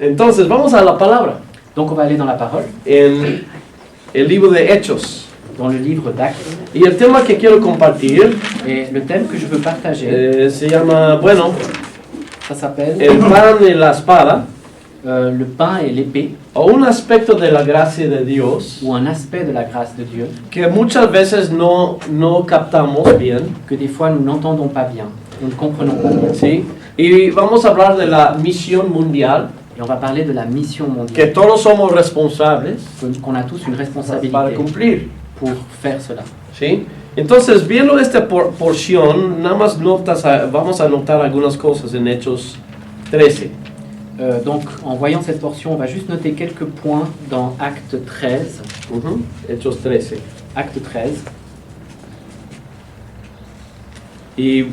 Entonces, vamos a la palabra. Donc on va aller dans la parole, En el libro de Hechos. dans le livre d'Actes. Y el tema que quiero compartir Et le thème que je veux partager, se llama, bueno, ça s'appelle el pan y la espada, le pain et l'épée, o un aspecto de la gracia de Dios ou un aspect de la grâce de Dieu que muchas veces no captamos bien, que des fois nous n'entendons pas bien, nous ne comprenons pas bien. ¿sí? Y vamos a hablar de la misión mundial, Et on va parler de la mission que mondiale, todos somos responsables qu'on a tous une para responsabilité cumplir, pour faire cela. ¿sí? Entonces, viendo esta porción, nada más vamos a notar algunas cosas en Hechos 13. Donc en voyant cette portion, on va juste noter quelques points dans Acte 13. Hechos 13. Acte 13. Y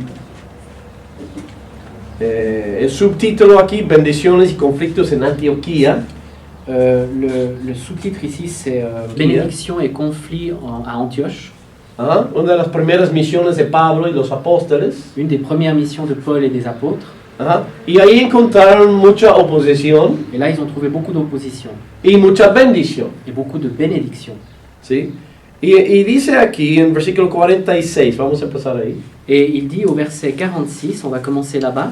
el subtítulo aquí, bendiciones y conflictos en Antioquía. Le sous-titre ici, c'est Bénédiction et conflit à Antioche. Una de las primeras misiones de Pablo y los apóstoles. Une des premières missions de Paul et des apôtres. Y ahí encontraron mucha oposición Et là, ils ont trouvé beaucoup d'opposition y mucha bendición. et beaucoup de bénédiction. ¿Sí? Y dice aquí en versículo 46, vamos a empezar ahí. Et il dit au verset 46, on va commencer là-bas.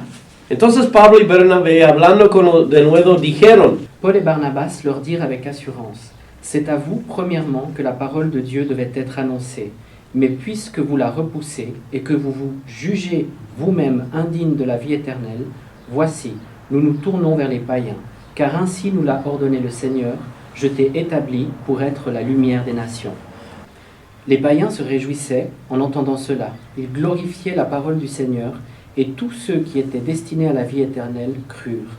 Entonces Pablo y Bernabé, hablando de nuevo, dijeron: Paul et Barnabas leur dirent avec assurance, c'est à vous, premièrement, que la parole de Dieu devait être annoncée. Mais puisque vous la repoussez et que vous vous jugez vous-même indigne de la vie éternelle, voici, nous nous tournons vers les païens, car ainsi nous l'a ordonné le Seigneur, je t'ai établi pour être la lumière des nations. Les païens se réjouissaient en entendant cela. Ils glorifiaient la parole du Seigneur, et tous ceux qui étaient destinés à la vie éternelle crurent.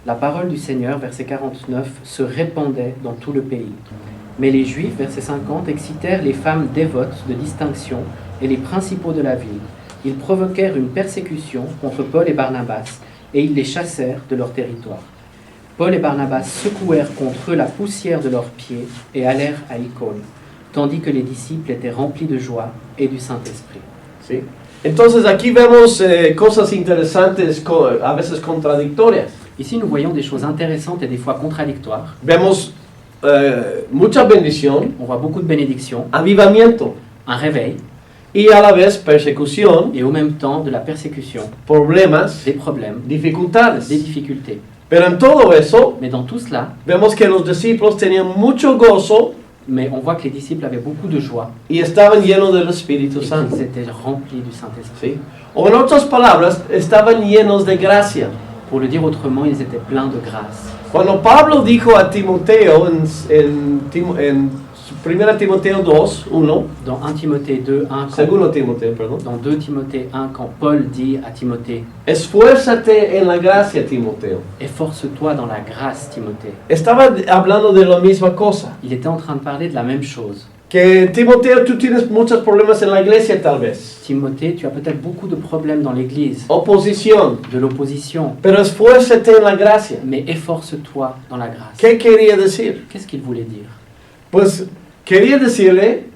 La parole du Seigneur, verset 49, se répandait dans tout le pays. Mais les Juifs, verset 50, excitèrent les femmes dévotes de distinction et les principaux de la ville. Ils provoquèrent une persécution contre Paul et Barnabas, et ils les chassèrent de leur territoire. Paul et Barnabas secouèrent contre eux la poussière de leurs pieds et allèrent à Icône, tandis que les disciples étaient remplis de joie et du Saint-Esprit. ¿Sí? Entonces aquí vemos cosas interesantes, a veces contradictorias. Ici, nous voyons des choses intéressantes et des fois contradictoires. Vemos mucha bendición, On voit beaucoup de bénédictions, avivamiento, un réveil, y a la vez persecución, et au même temps de la persécution, problemas, des problèmes, dificultades. des difficultés. Pero en todo eso, Mais dans tout cela, vemos que los discípulos tenían mucho gozo mais on voit que les disciples avaient beaucoup de joie y estaban llenos del Espíritu et Santo. qu'ils étaient remplis du Saint-Esprit. ¿Sí? O en otras palabras, estaban llenos de gracia. Pour le dire autrement, ils étaient pleins de grâce. Cuando Pablo dijo a Timoteo en 1 Timoteo 2, 1, Dans 1 Timothée 2, 1, segundo Timoteo, perdón. dans 2 Timothée 1, quand Paul dit à Timothée, Esfuérzate en la gracia, Timoteo. efforce-toi dans la grâce, Timothée. Estaba hablando de la misma cosa. Il était en train de parler de la même chose. Que Timoteo, tú tienes muchos problemas en la iglesia tal vez. Timothée, tu as peut-être beaucoup de problèmes dans l'église, Oposición. de l'opposition, Pero esfuérzate en la gracia. mais efforce-toi dans la grâce. ¿Qué quería decir? Qu'est-ce qu'il voulait dire? Pues quería decirle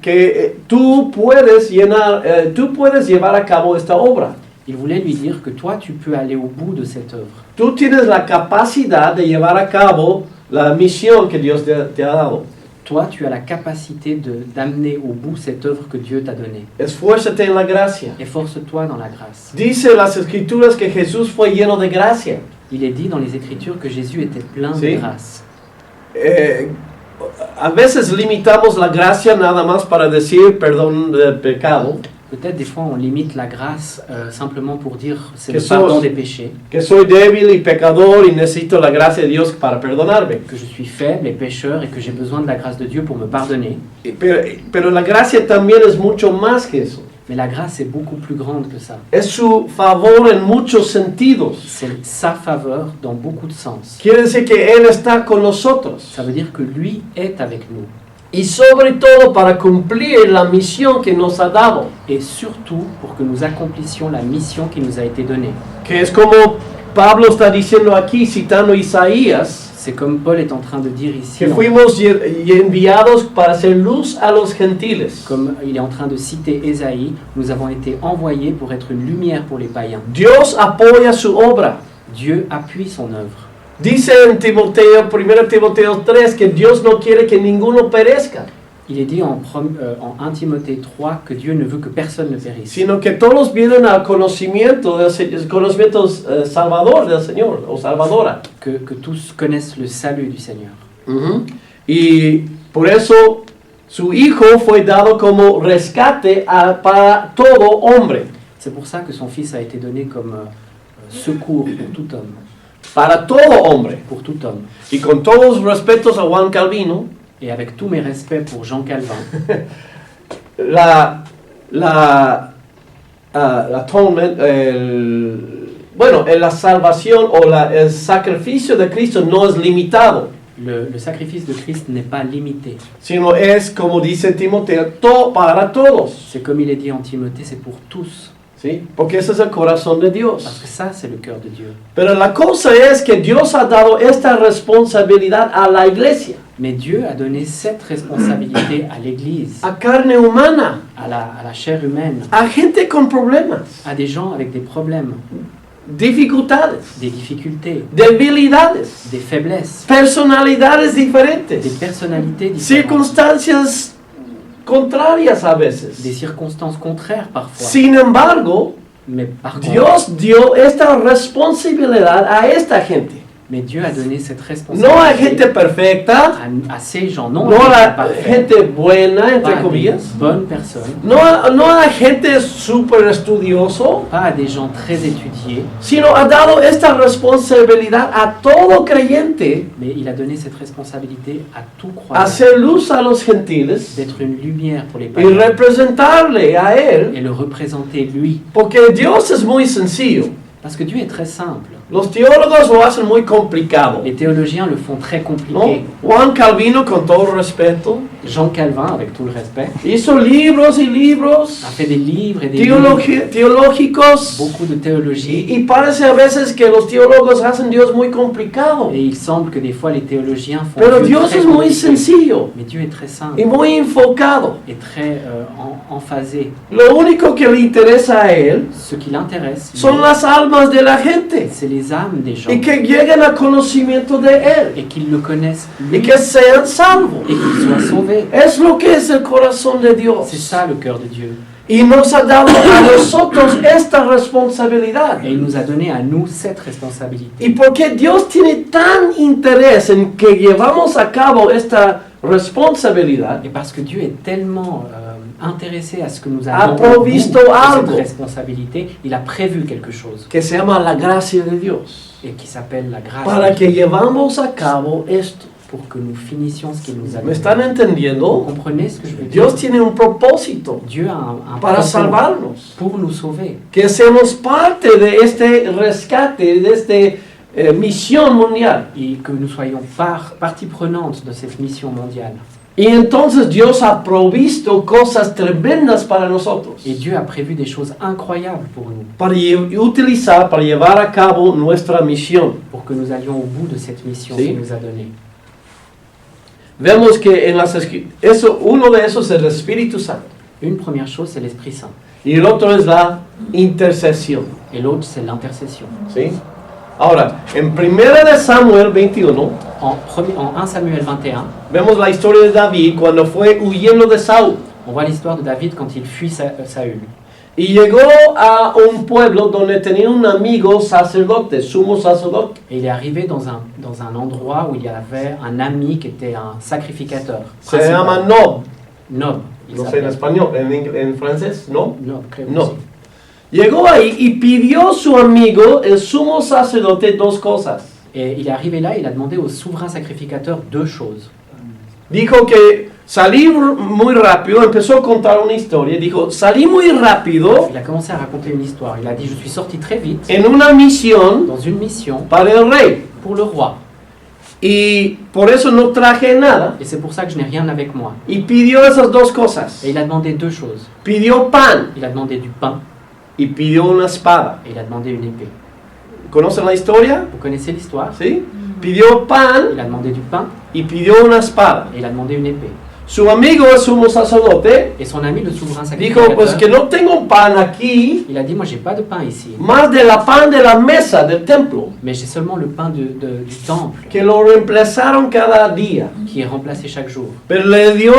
que tú puedes llevar a cabo esta obra. Il voulait lui dire que toi, tu peux aller au bout de cette œuvre. Tú tienes la capacidad de llevar a cabo la misión que Dios te ha dado. Toi, tu as la capacité d'amener au bout cette œuvre que Dieu t'a donnée. Esfuérzate en la gracia. Efforce-toi dans la grâce. Dice las escrituras que Jesús fue lleno de gracia. Il est dit dans les Écritures que Jésus était plein Sí. de grâce. A veces limitamos la gracia nada más para decir perdón del pecado. Peut-être des fois on limite la grâce simplement pour dire c'est Que le pardon sos- des péchés, Que soy débil y pecador y necesito la gracia de Dios para perdonarme. que je suis faible et pécheur et que j'ai besoin de la grâce de Dieu pour me pardonner. Pero la gracia también es mucho más que eso. Mais la grâce est beaucoup plus grande que ça. Es su favor en muchos sentidos. C'est sa faveur dans beaucoup de sens. Quiere decir que Él está con nosotros. Ça veut dire que lui est avec nous. Y sobre todo para cumplir la misión que nos ha dado. Et surtout pour que nous accomplissions la mission qui nous a été donnée. Que es como Pablo está diciendo aquí, citando Isaías, C'est comme Paul est en train de dire ici, que fuimos enviados para hacer luz a los gentiles. comme il est en train de citer Ésaïe, nous avons été envoyés pour être une lumière pour les païens. Dios apoya su obra. Dieu appuie son œuvre. Dice en Timoteo, 1 Timoteo 3, que Dios no quiere que ninguno perezca, Il est dit en 1 Timothée 3 que Dieu ne veut que personne ne périsse, sino que todos vienen al conocimiento, conocimiento salvador del Señor, o salvadora. que tous connaissent le salut du Seigneur. Y por eso su Hijo fue dado como rescate para todo hombre. C'est pour ça que son Fils a été donné comme secours pour tout homme, Para todo hombre. pour tout homme. Y con todos los respetos a Juan Calvino, Et avec tous mes respects pour Jean Calvin, atonement, la salvación o el sacrificio de Cristo no es limitado, le sacrifice de Christ n'est pas limité. sino es, como dice Timoteo, para todos. C'est comme il est dit en Timothée, c'est pour tous. ¿Sí? Porque ese es el corazón de Parce Dios. que ça, c'est le cœur de Dieu. Pero la cosa es que Dios ha dado esta responsabilidad a la iglesia, Mais Dieu a donné cette responsabilité à l'Église, a carne humana, à la chair humaine, a gente con problemas, à des gens avec des problèmes, dificultades, des difficultés, debilidades, des faiblesses, personalidades des diferentes, personnalités différentes, circunstancias contrarias a des veces. circonstances contraires parfois. Sin embargo, Mais par contre, Dios dio esta responsabilidad a esta gente. mais Dieu a donné cette No a responsabilité gente perfecta, à ces gens, non no à a parfaits, gente buena, pas entre à des comillas, bonnes personnes, no a gente super estudioso, pas à des gens très étudiés, sino ha dado esta responsabilidad a todo creyente, mais il a donné cette responsabilité à tout croyant, hacer luz a los gentiles d'être une lumière pour les y païens representarle a él, et le représenter lui. porque Dios es muy sencillo. Parce que Dieu est très simple. Los teólogos lo hacen muy complicado, Les théologiens le font très ¿no? compliqué. Juan Calvino, con todo respeto, Jean Calvin, avec tout le respect, hizo libros y libros a fait des livres et des livres, teológicos beaucoup de théologie, y parece a veces que los teólogos hacen Dios muy complicado. et il semble que des fois les théologiens font Pero Dieu Dios très es muy compliqué. sencillo Mais Dieu est très simple y muy enfocado. et très emphasé. Lo único que le interesa a él Ce qui l'intéresse, son lui, las almas de la gente c'est les âmes des gens y que lleguen al conocimiento de él et qu'ils le connaissent y lui que sean salvos. et qu'ils soient sauvés. Es lo que es el corazón de Dios. C'est ça le cœur de Dieu. Y nos ha dado a nosotros esta responsabilidad. Et il nous a donné à nous cette responsabilité. Y porque Dios tiene tan interés en que llevamos a cabo esta responsabilidad, Et parce que Dieu est tellement intéressé à ce que nous Ha avons provisto cette algo responsabilité, il a prévu quelque chose que se llama la gracia de Dios, et qui s'appelle la grâce para que llevamos a cabo esto. pour que nous finissions ce qu'il nous a ¿Me donné. están Vous entendiendo? comprenez ce que je veux dire? Dios tiene un propósito Dieu a un para propos salvarnos, pour nous sauver, que seamos parte de este rescate, de esta misión mundial. et que nous soyons partie prenante de cette mission mondiale. Y entonces Dios ha provisto cosas tremendas para nosotros, Et Dieu a prévu des choses incroyables pour nous, para utilizar, para llevar a cabo nuestra misión. pour que nous allions au bout de cette mission Sí. qu'il nous a donnée. Vemos que en uno de esos es el Espíritu Santo Une première chose, c'est l'Esprit Saint, y el otro es la intercesión. et l'autre, c'est l'intercession. ¿Sí? Ahora, en 1 de Samuel 21, En 1 Samuel 21, vemos la historia de David cuando fue huyendo de Saúl on voit l'histoire de David quand il fuit Saül. y llegó a un pueblo donde tenía un amigo sacerdote, sumo sacerdote. Et il est arrivé dans un endroit où il y avait un ami qui était un sacrificateur. Se principal. llama Nob, Nob. il no sé en s'appelle. español, en francés, ¿no? Nob, creo que No. sí. Llegó ahí y pidió a su amigo, el sumo sacerdote, dos cosas. Et il est arrivé là, il a demandé au souverain sacrificateur deux choses. Dijo que salí muy rápido, empezó a contar una historia, dijo, salí muy rápido Il a commencé à raconter une histoire. Il a dit, je suis sorti très vite en una misión dans une mission para el rey pour le roi. y por eso no traje nada Et c'est pour ça que je n'ai rien avec moi. y pidió esas dos cosas. Et il a demandé deux choses. Pidió pan Il a demandé du pain y pidió una espada. et il a demandé une épée. ¿Conocen la historia? Vous connaissez l'histoire? ¿Sí? Pidió pan Il a demandé du pain y pidió una espada. et il a demandé une épée. Su amigo, el sumo sacerdote, Et son ami, le souverain dijo, pues que sacrificateur, no tengo pan aquí, il a dit, moi j'ai pas de pain ici, más de la pan de la mesa del templo, mais j'ai seulement le pain du temple que lo reemplazaron cada día. qui est remplacé chaque jour. Pero le dio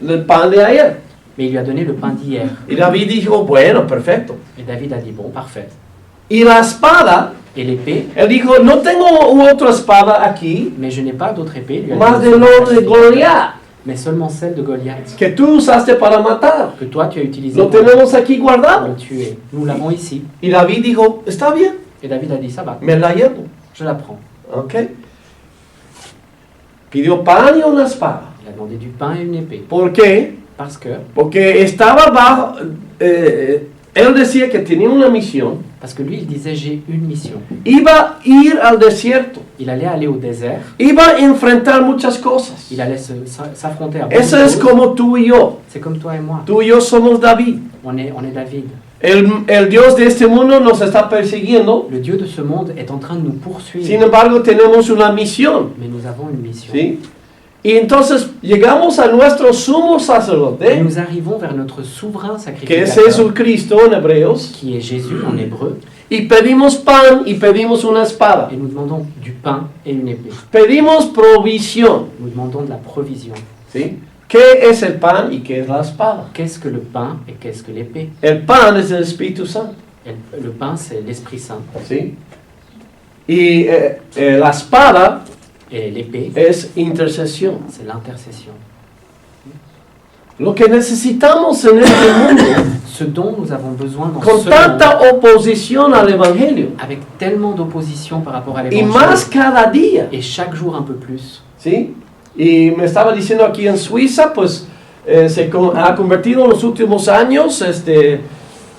el pan de ayer. Mais il lui a donné le pain d'hier. Y David dijo, bueno, perfecto. Et David a dit, bon, parfait. Y la espada, Et l'épée, él dijo, no tengo otra espada aquí, mais je n'ai pas d'autre épée, lui a más dit, de lo de Goliat, mais seulement celle de Goliath, que tú usaste para matar. que toi tu as utilisé Lo pour tenemos aquí le guardado. tuer. Nous l'avons ici. Y David dijo, está bien, Et David a dit, ça va, me la llevo. je la prends. ¿Ok? Pidió pan y una espada. Il a demandé du pain et une épée. ¿Por qué? Parce que Porque estaba bajo, él decía que tenía una misión, lui, il disait, j'ai une mission. iba a ir al desierto, Il allait aller au désert, iba a enfrentar muchas cosas. il allait s'affronter à beaucoup Eso de es choses. como tú y yo. C'est comme toi et moi. Tú y yo somos David. On est David. El Dios de este mundo nos está persiguiendo, Le Dieu de ce monde est en train de nous poursuivre. sin embargo tenemos una misión. Mais nous avons une mission. ¿Sí? Y entonces llegamos a nuestro sumo Et sacerdote, nous arrivons vers notre souverain que es sacrificateur, Jesucristo en hebreos, qui est Jésus en hébreu, y pedimos pan y pedimos una espada. et nous demandons du pain et une épée. Pedimos provisión. Nous demandons de la provision. ¿Sí? ¿Qué es el pan y qué es la espada? Qu'est-ce que le pain et qu'est-ce que l'épée? El pan es el Espíritu Santo. Et le pain, c'est l'Esprit Saint. ¿Sí? Y la espada Et l'épée, es intercesión. c'est l'intercession. Lo que necesitamos en este mundo, Ce dont nous avons besoin dans con ce tanta monde, oposición al Evangelio, avec tellement d'opposition par rapport à y más l'évangile, cada día. et chaque jour un peu plus. ¿Sí? Y me estaba diciendo aquí en Suiza, pues ha convertido en los últimos años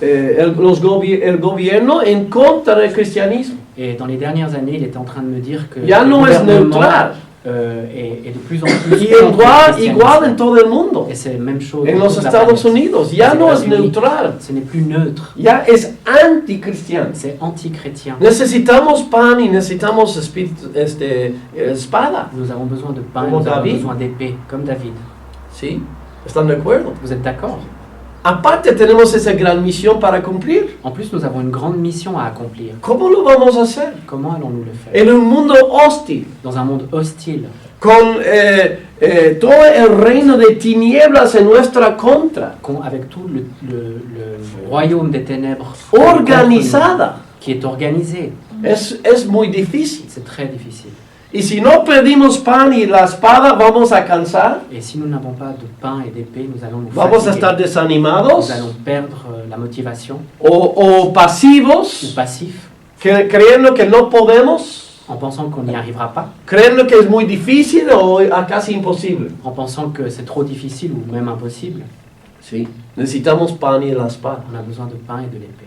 el gobierno en contra del cristianismo. Et dans les dernières années, il était en train de me dire que Ya le no es gouvernement neutral. est de plus en plus Y contre le igual christianisme. en todo el mundo. Et c'est la même chose En dans los toute la Estados planète. Unidos. Ya Aux no es États-Unis, neutral. Ce n'est plus neutre, Ya es anticristiano. c'est anti-chrétien. Necesitamos pan y necesitamos espada. Nous avons besoin de pain, Como nous avons David. besoin d'épée, comme David. ¿Sí? ¿Están de acuerdo? Vous êtes d'accord? Aparte tenemos esa gran misión para cumplir. En plus, nous avons une grande mission à accomplir. ¿Cómo lo vamos a hacer? Comment allons-nous le faire? En un mundo hostil, Dans un monde hostile, con todo el reino de tinieblas en nuestra contra, avec tout le royaume des ténèbres organizada, qui est organisé. es muy difícil. C'est très difficile. Y si no pedimos pan y la espada, vamos a cansar, Et si nous n'avons pas de pain et d'épée, nous allons nous vamos a fatiguer. estar desanimados Nous allons perdre la motivation o ou pasivos, passif creyendo que no podemos, en pensant qu'on n'y arrivera pas, creyendo que es muy difícil o casi imposible. en pensant que c'est trop difficile ou même impossible. Sí, necesitamos pan y la espada. On a besoin de pain et de l'épée.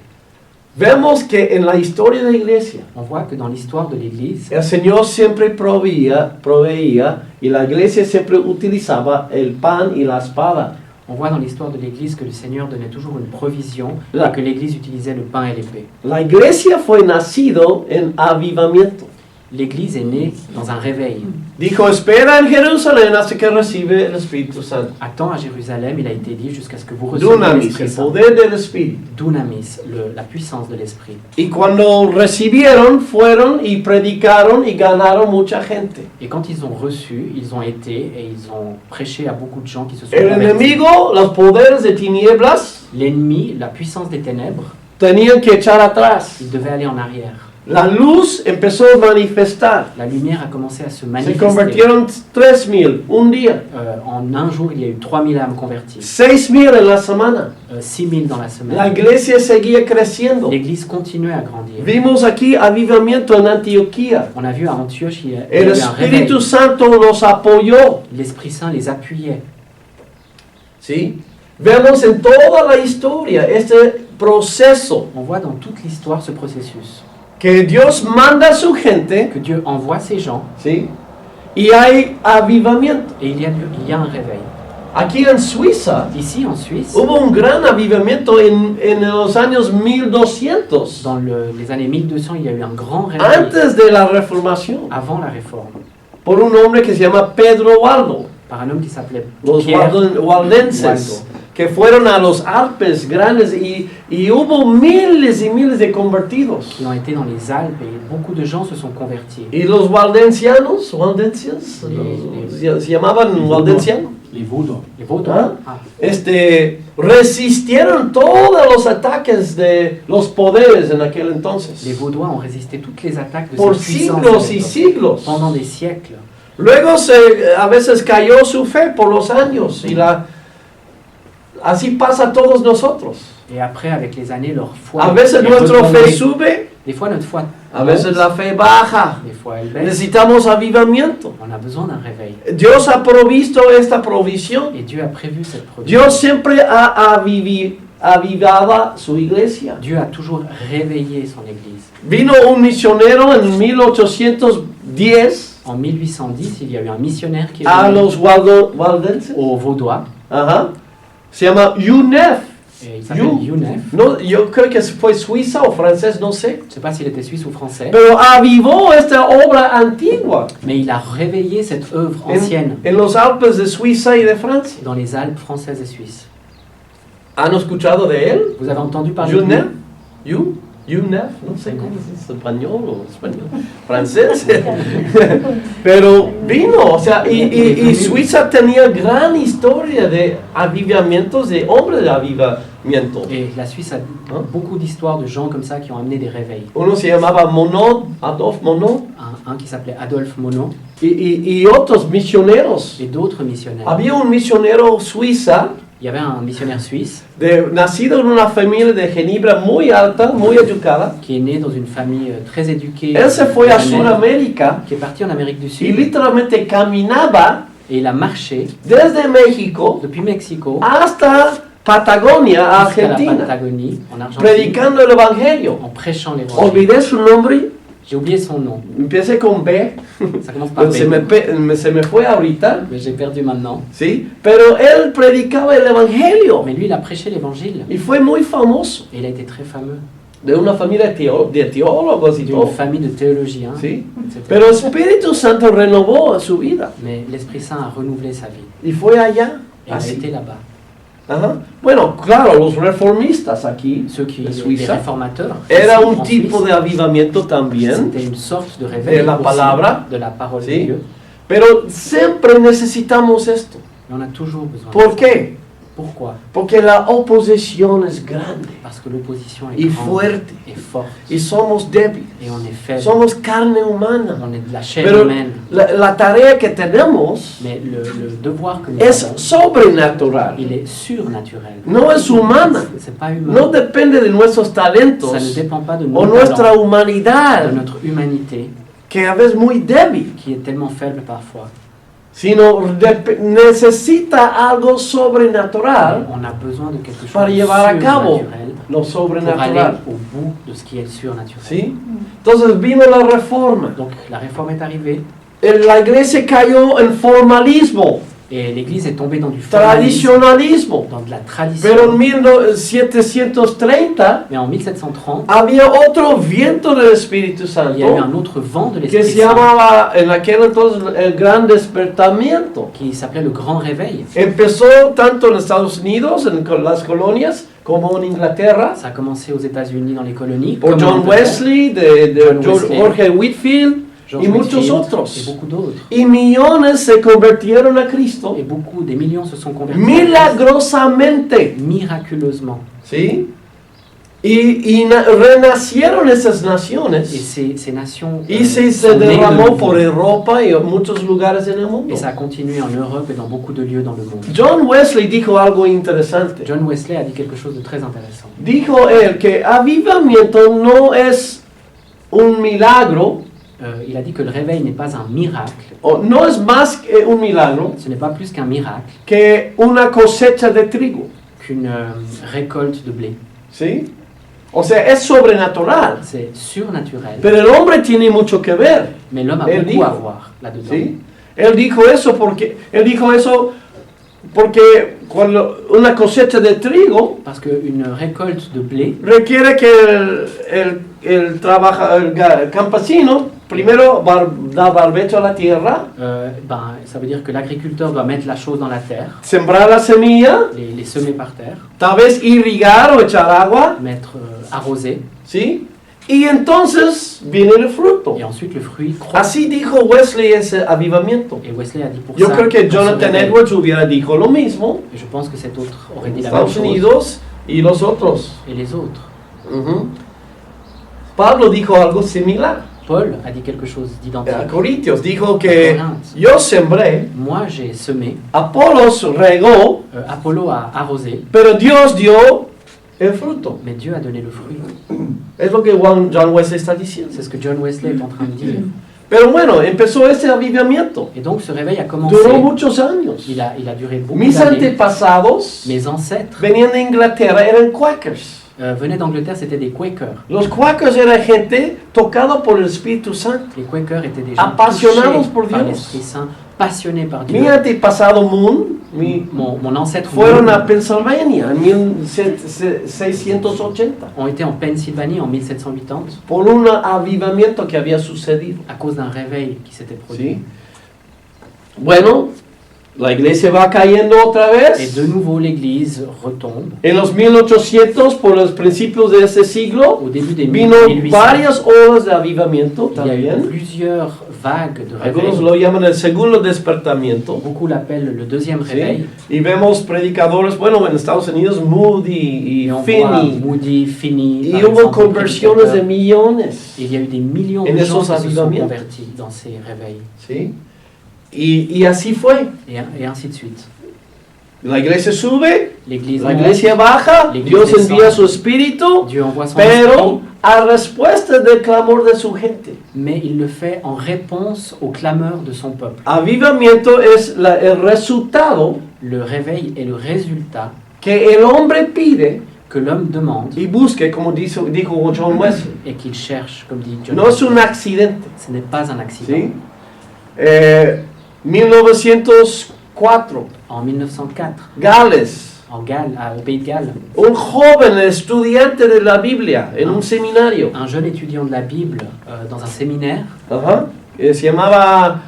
Vemos que en la historia de la iglesia, On voit que dans l'histoire de l'Église, el Señor siempre proveía y la iglesia siempre utilizaba el pan y la espada. on voit dans l'histoire de l'Église que le Seigneur donnait toujours une provision Là. et que l'Église utilisait le pain et l'épée. La iglesia fue nacido en avivamiento. L'Église est née dans un réveil. Dijo, espera en Jerusalén hasta que recibe el Espíritu Santo. Attends à Jérusalem, il a été dit, jusqu'à ce que vous receviez Dunamis, l'Esprit el Saint. poder del Espíritu. Dunamis, la puissance de l'Esprit. Y cuando recibieron, fueron y predicaron y ganaron mucha gente. Et quand ils ont reçu, ils ont été et ils ont prêché à beaucoup de gens qui se sont El convertis. enemigo, los poderes de tinieblas, L'ennemi, la puissance des ténèbres, tenían que echar atrás. il devait aller en arrière. La luz empezó a manifestar. La lumière a commencé à se Se manifester. convirtieron 3,000 un día, En un jour, il y a eu 3000 âmes converties, 6,000 en la semana. 6000 dans la La semaine. iglesia seguía creciendo. L'Église continuait à grandir. Vimos aquí avivamiento en Antioquía. On a vu à Antioche, il y a El eu un réveil. Espíritu Santo los apoyó. L'Esprit Saint les appuyait. ¿Sí? Vemos en toda la historia este proceso On voit dans toute l'histoire ce processus. que Dios manda a su gente, Que Dieu envoie ces gens ¿sí? Y hay avivamiento. et il y a un réveil. Aquí en Suiza Ici, en Suisse, hubo un gran avivamiento en los años 1200, dans les années 1200, il y a eu un grand réveil antes de la Reformación, avant la Réforme, por un hombre que se llama Pedro Waldo. par un homme qui s'appelait los Pierre waldenses, Waldo. que fueron a los Alpes grandes y hubo miles y miles de convertidos. qui ont été dans les Alpes et beaucoup de gens se sont convertis. Y los waldensianos, waldensians, se llamaban waldensianos, Les Vaudois. resistieron todos los ataques de los poderes en aquel entonces. Les Vaudois ont résisté toutes les attaques de Por cette puissance siglos à y l'époque, siglos. pendant des siècles. Luego a veces cayó su fe por los años y así pasa a todos nosotros. Et après, avec les années, leur foi A veces est nuestra fe retombée. sube, Des fois, notre foi a veces la fe baja. des fois, elle baisse. Necesitamos avivamiento. On a besoin d'un réveil. Dios ha provisto esta provisión. Et Dieu a prévu cette provision. Dios siempre ha avivado su iglesia. Dieu a toujours réveillé son Église. Vino un misionero en 1810 En 1810, il y a eu un missionnaire qui est a venu los waldenses. aux Vaudois. Ajá. Se llama Younes. Et il s'appelle Younes. No, yo creo que fue suiza o francés, no sé. Je ne sais pas s'il était suisse ou français, Pero avivó esta obra antigua mais il a réveillé cette œuvre ancienne en los Alpes de Suiza y de Francia. dans les Alpes françaises et suisses. ¿Han escuchado de él? Vous avez entendu parler de Younes. lui? Younes, no sé cómo es español o español, francés. Pero vino, o sea, y Suiza tenía gran historia de avivamientos, de hombres de avivamiento. Et la Suisse a beaucoup d'histoires de gens comme ça qui ont amené des réveils. Uno se llamaba Monod, Adolphe Monod, Un qui s'appelait Adolphe Monod y otros misioneros. et d'autres missionnaires. Había un misionero suiza, Il y avait un missionnaire suisse nacido en una familia de Ginebra muy alta, muy educada. qui est né dans une famille très éduquée, Él se fue a misionnaire, Sudamérica qui est parti en Amérique du y Sud literalmente caminaba et il a marché desde México depuis Mexico hasta Patagonia, jusqu'à la Argentina, Patagonie, en Argentine, predicando el Evangelio. en prêchant l'évangile. Olvidé su nombre, J'ai oublié son nom. empieza con B, Ça commence par se me fue ahorita, mais j'ai perdu maintenant. ¿sí? Pero él predicaba el Evangelio Mais lui, il a prêché l'évangile y fue muy famoso, et il a été très fameux. de una familia de teólogos y D'une todo. famille de théologiens. ¿Sí? etc. Pero Espíritu Santo renovó su vida Mais l'Esprit Saint a renouvelé sa vie. y fue allá. Et il a Así. été là-bas. Ajá. Bueno, claro, los reformistas aquí Ceux qui, de les Suiza, réformateurs, era ici, un en tipo Suisse, de avivamiento también, c'était une sorte de réveil de la aussi, palabra. de la parole Sí. de Dieu. pero siempre necesitamos esto. Mais on a toujours besoin ¿Por de ça. qué? Pourquoi? Porque la oposición es grande Parce que l'opposition est y grande fuerte et forte. y somos débiles, Et on est faible. somos carne humana. On est de la chair Pero humaine. la tarea que tenemos Mais le devoir que nous es avons, sobrenatural, il est surnaturel. no es humana, C'est pas humain. no depende de nuestros Ça ne talentos dépend pas de o nos nuestra talents, de humanidad, notre humanité, que a veces muy débil, qui est tellement faible parfois. sino necesita algo sobrenatural On a besoin de quelque chose para de llevar a cabo surnaturel lo pour aller sobrenatural. au bout de ce qui est surnaturel. ¿Sí? Entonces vino la reforma. Donc la réforme est arrivée La iglesia cayó en formalismo, et l'Église est tombée dans du formalisme, tradicionalismo. dans de la tradition. Pero en 1730 Mais en 1730, había otro viento del Espíritu il y a eu un Santo autre vent de que l'Esprit se Saint llamaba en aquel entonces el Gran Despertamiento. qui s'appelait le Grand Réveil. Empezó tanto en Estados Unidos, en las colonias, como en Inglaterra, Ça a commencé aux États-Unis dans les colonies, por comme en John Angleterre, Wesley, de John Wesley. Jorge Whitfield George y muchos Whitefield otros. et beaucoup d'autres. Y millones se convirtieron a Cristo Et beaucoup, des millions se sont convertis milagrosamente. miraculeusement. ¿Sí? Y renacieron esas Et naciones ces nations y se sont nées de derramó nouveau. por Europa y en muchos lugares en el mundo. Et ça a continué en Europe et dans beaucoup de lieux dans le monde. John Wesley dijo algo interesante. John Wesley a dit quelque chose de très intéressant. Dijo él que avivamiento no es un milagro, Il a dit que le réveil n'est pas un miracle, o no es más que un milagro ce n'est pas plus qu'un miracle, que una cosecha de trigo. qu'une récolte de blé. ¿Sí? O sea, es sobrenatural. C'est surnaturel, Pero el hombre tiene mucho que ver. mais l'homme a Elle beaucoup dit- à voir là-dedans. ¿Sí? Él dijo eso porque cuando una cosecha de trigo Parce qu'une récolte de blé requiere que el campesino primero dar barbecho a la tierra, Ça veut dire que l'agriculteur doit mettre la chose dans la terre, sembrar la semilla, les semer par terre, tal vez irrigar o echar agua, arroser, ¿sí? Y entonces viene el fruto. et ensuite le fruit croît. Así dijo Wesley ese avivamiento. Et Wesley a dit pour Yo ça. creo que pour ce Jonathan réveil. Edwards hubiera dicho lo mismo, Et je pense que cet autre aurait dit la même Estados chose. Unidos y los otros. Et les autres. Ujú. Pablo dijo algo similar. Paul a dit quelque chose A d'identique. Corintios dijo que Corinthe. yo sembré, Moi j'ai semé, Apolos regó, Apollo a arrosé, pero Dios dio el fruto. mais Dieu a donné le fruit. Es lo que John Wesley está diciendo. C'est ce que John Wesley est en train de dire. Pero bueno, empezó ese avivamiento. Et donc ce réveil a commencé. Duró muchos años. Il a duré beaucoup Mis d'années. antepasados Mes ancêtres venían de Inglaterra, eran Quakers. venaient d'Angleterre, c'était des Quakers. Los Quakers eran gente tocada por el Espíritu Santo. Les Quakers étaient des gens Apasionados touchés por par Dios. l'Esprit Saint, passionnés par Dieu. Mi antepasado Moon Mon ancêtre fueron a Pennsylvania en 1680 ont été en Pennsylvanie en 1780 por un avivamiento que había sucedido. à cause d'un réveil qui s'était produit. ¿Sí? Bueno, la iglesia va cayendo otra Et vez. de nouveau, l'Église retombe. En los 1800, por los principios de ese siglo, Au début des vino 1800, varias olas de avivamiento il y a eu también. plusieurs vagues de Algunos réveil. lo llaman el segundo despertamiento. Beaucoup l'appellent le deuxième ¿Sí? réveil. Y vemos predicadores, bueno, en Estados Unidos, Moody y Et on voit Finney. Moody, Finney. Y par hubo exemple, conversiones de prédicateurs. millones. Et il y a eu des millions En de gens esos qui se sont avivamientos. convertis dans ces réveils. ¿Sí? Y así fue. Et ainsi de suite. La iglesia sube, L'Église la monte, iglesia baja, L'Église Dios descend. envía su espíritu, Dieu envoie son pero esprit, a respuesta del clamor de su gente. mais il le fait en réponse aux clameurs de son peuple. Avivamiento es el resultado Le réveil est le résultat que el hombre pide que l'homme demande y busque, como dijo John Wesley. et qu'il cherche, comme dit John. No es Wesley. un accidente. Ce n'est pas un accident. ¿Sí? 1904, En 1904, Gales, en Galles, au Pays de Galles, un joven estudiante de la Biblia en un seminario, un jeune étudiant de la Bible dans un séminaire, ajá, que se llamaba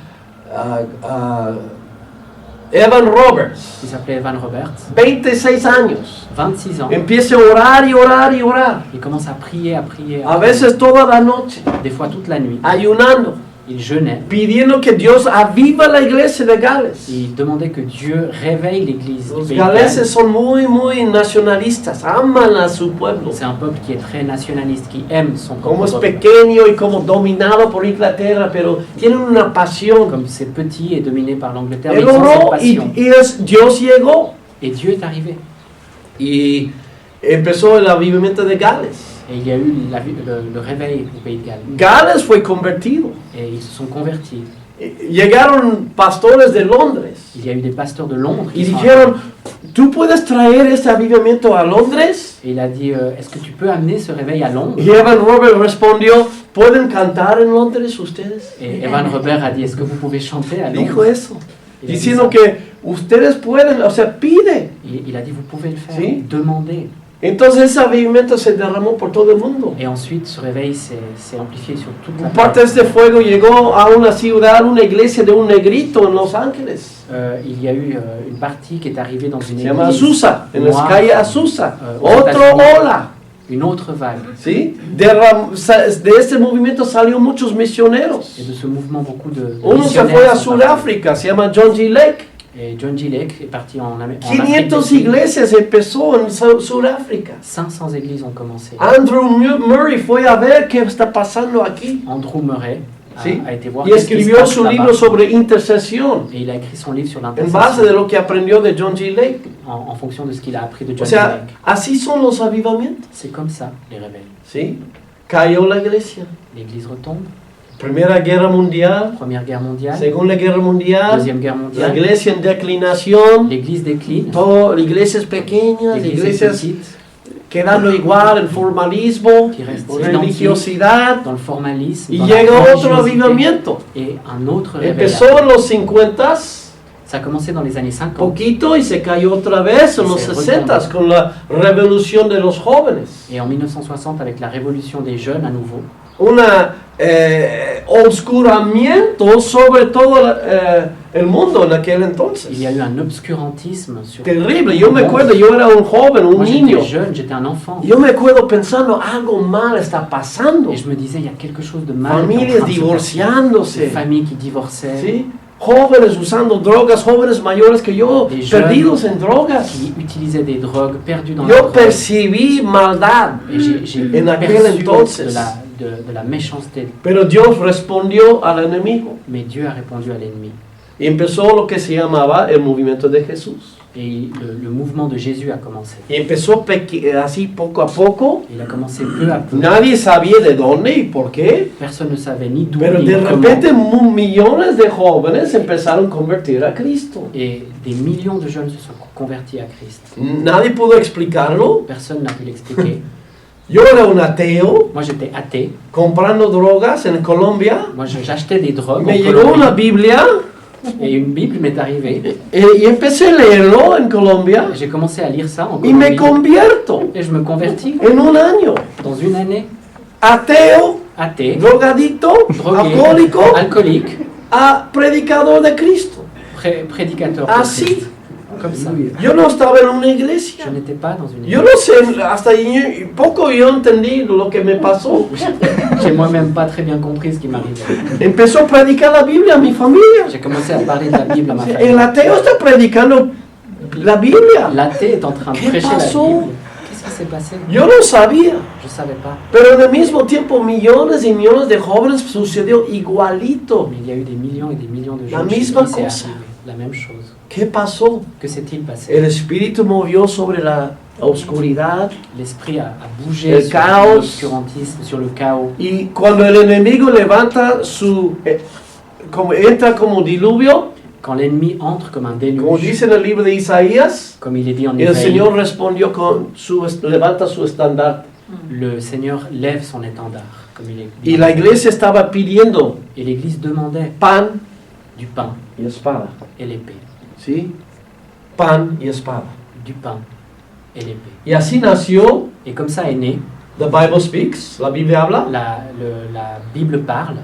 Evan Roberts, qui s'appelait Evan Roberts, 26 años, 26 ans. empieza a orar y orar y orar, Il commence à prier, à prier, a veces toda la noche, des fois toute la nuit. ayunando, Il jeûnait. pidiendo que Dios aviva la iglesia de Gales. Et il demandait que Dieu réveille l'Église du Los Pays de Galles. galeses son muy nacionalistas, aman a su pueblo. C'est un peuple qui est très nationaliste, qui aime son Como es propre peuple. pequeño y como dominado por Inglaterra, pero tienen una pasión. Comme c'est petit et dominé par l'Angleterre, mais Él ils ont cette oró passion. Dios llegó Et Dieu est arrivé. y empezó el avivamiento de Gales. Et il y a eu le réveil au Pays de Galles. Gales fue convertido. Et ils se sont convertis. Llegaron pastores de Londres Il y a eu des pasteurs de Londres y qui sont dijeron, ¿tú puedes traer este avivamiento a Londres? Et il a dit, est-ce que tu peux amener ce réveil à Londres? Y Evan Robert respondió, ¿pueden cantar en Londres ustedes? Et Evan Robert a dit, est-ce que vous pouvez chanter à Dijo Londres? eso, Il a dit diciendo ça. que ustedes pueden, o sea, pide. Il a dit, vous pouvez le faire, Sí. demandez. Entonces ese avivamiento se derramó por todo el mundo. Et ensuite, ce réveil s'est amplifié sur toute la Parte de terre. este fuego llegó a una ciudad, una iglesia de un negrito en Los Ángeles. Il y a eu une partie qui est arrivée dans une Se llama église Azusa, en las noire, calles Azusa. aux Otro États-Unis. ola, une autre vague. ¿sí? De este movimiento salió muchos misioneros. Et de ce mouvement, beaucoup de Uno se missionnaires fue a sont partis. Sudáfrica, se llama John G. Lake. Et John G. Lake est parti en Afrique du 500 Sud. iglesias empezó en Sudáfrica. 500 églises ont commencé. Andrew Murray fue a ver qué está pasando aquí. Andrew Murray ¿Sí? a été voir Y qu'est-ce qui se escribió passe su là-bas. libro sobre intercesión Et il a écrit son livre sur en base de l'intercession lo que aprendió de John G. Lake. en fonction de ce qu'il a appris de O John G. sea, Lake. así son los avivamientos. C'est comme ça, les réveils. ¿Sí? Cayó la iglesia. L'église retombe. Primera Guerra Mundial, Première guerre mondiale. Segunda Guerra Mundial, Deuxième guerre la mondiale. iglesia en declinación, L'église décline. todo, iglesias pequeñas, L'église est iglesias petite, quedando igual, el formalismo, qui reste religiosidad, dans le formalisme. y dans la llega otro religiosité. avivamiento. Et un autre réveil. Empezó en los 50s, Ça a commencé dans les années 50. poquito, y se cayó otra vez en Y los se 60s con la revolución de los jóvenes. Et en 1960, avec la révolution des jeunes à nouveau, oscuramiento sobre todo el mundo en aquel entonces. Il y a eu un obscurantisme sur... Terrible. Yo me acuerdo, yo era un joven, un Moi, niño. j'étais jeune, j'étais un enfant. Yo me acuerdo pensando, algo mal está pasando. Et je me disais, il y a quelque chose de mal. qui est en Familias train de se passer. divorciándose. Des familles qui divorçaient, ¿Sí? Jóvenes usando drogas, jóvenes mayores que yo, Des perdidos en drogas. qui utilisaient des drogues, perdus dans la Yo drogue. percibí maldad Et j'ai en aquel perçu entonces. de la méchanceté. Pero Dios respondió al enemigo Mais Dieu a répondu à l'ennemi. y empezó lo que se llamaba el movimiento de Jesús. Et le mouvement de Jésus a commencé. Y empezó así poco a poco. Il a commencé peu à peu. Nadie sabía de dónde y por qué. Personne ne savait ni d'où Pero ni de comment. repente millones de jóvenes empezaron a convertir a Cristo. Et des millions de jeunes se sont convertis à Christ. Nadie pudo explicarlo. Personne n'a pu l'expliquer. Yo era un ateo Moi, j'étais athée. comprando drogas en Colombia. Moi, j'achetais des drogues. Me en llegó Colombie. una Biblia Et une Bible m'est arrivée. y empecé a leerlo en Colombia J'ai commencé à lire ça en y me Colombie. convierto Et je me convertis en un año. dans une année. Ateo, Athée, drogadicto, drogué, alcohólico, alcoolique, a predicador de Cristo. prédicateur. de Así. Christ. Comme ça. Yo no estaba en una iglesia. Je n'étais pas dans une Yo église. no sé, hasta ahí poco yo entendí lo que me pasó. J'ai moi-même pas très bien compris ce qui m'arrivait. Empezó a predicar la Biblia a mi familia. J'ai commencé à parler de la Bible à ma El famille. ateo está predicando la Biblia. L'athée est en train de ¿Qué prêcher la pasó? Bible. Qu'est-ce qui s'est passé? Yo no sabía. Je savais pas. Pero en el mismo tiempo millones y millones de jóvenes sucedió igualito. Mais il y a eu des millions et des millions de La gens misma qui s'est cosa. arrivé. La même chose. ¿Qué pasó? Que s'est-il passé? El Espíritu movió sobre la oscuridad L'esprit a bougé El sur caos. l'obscurantisme, sur le chaos. y cuando el enemigo levanta como entra como diluvio, Quand l'ennemi entre comme un como déluge, dice en el libro de Isaías, comme il est dit en el Isaïe, Señor respondió levanta su estandarte. le Seigneur lève son étendard, comme il est dit. Y la iglesia estaba pidiendo Et l'Église demandait pan du pain y espada, et l'épée. ¿sí? Pan y espada. Du pain et l'épée. Y así nació Et comme ça est né, The Bible Speaks, la Biblia habla, la Bible parle,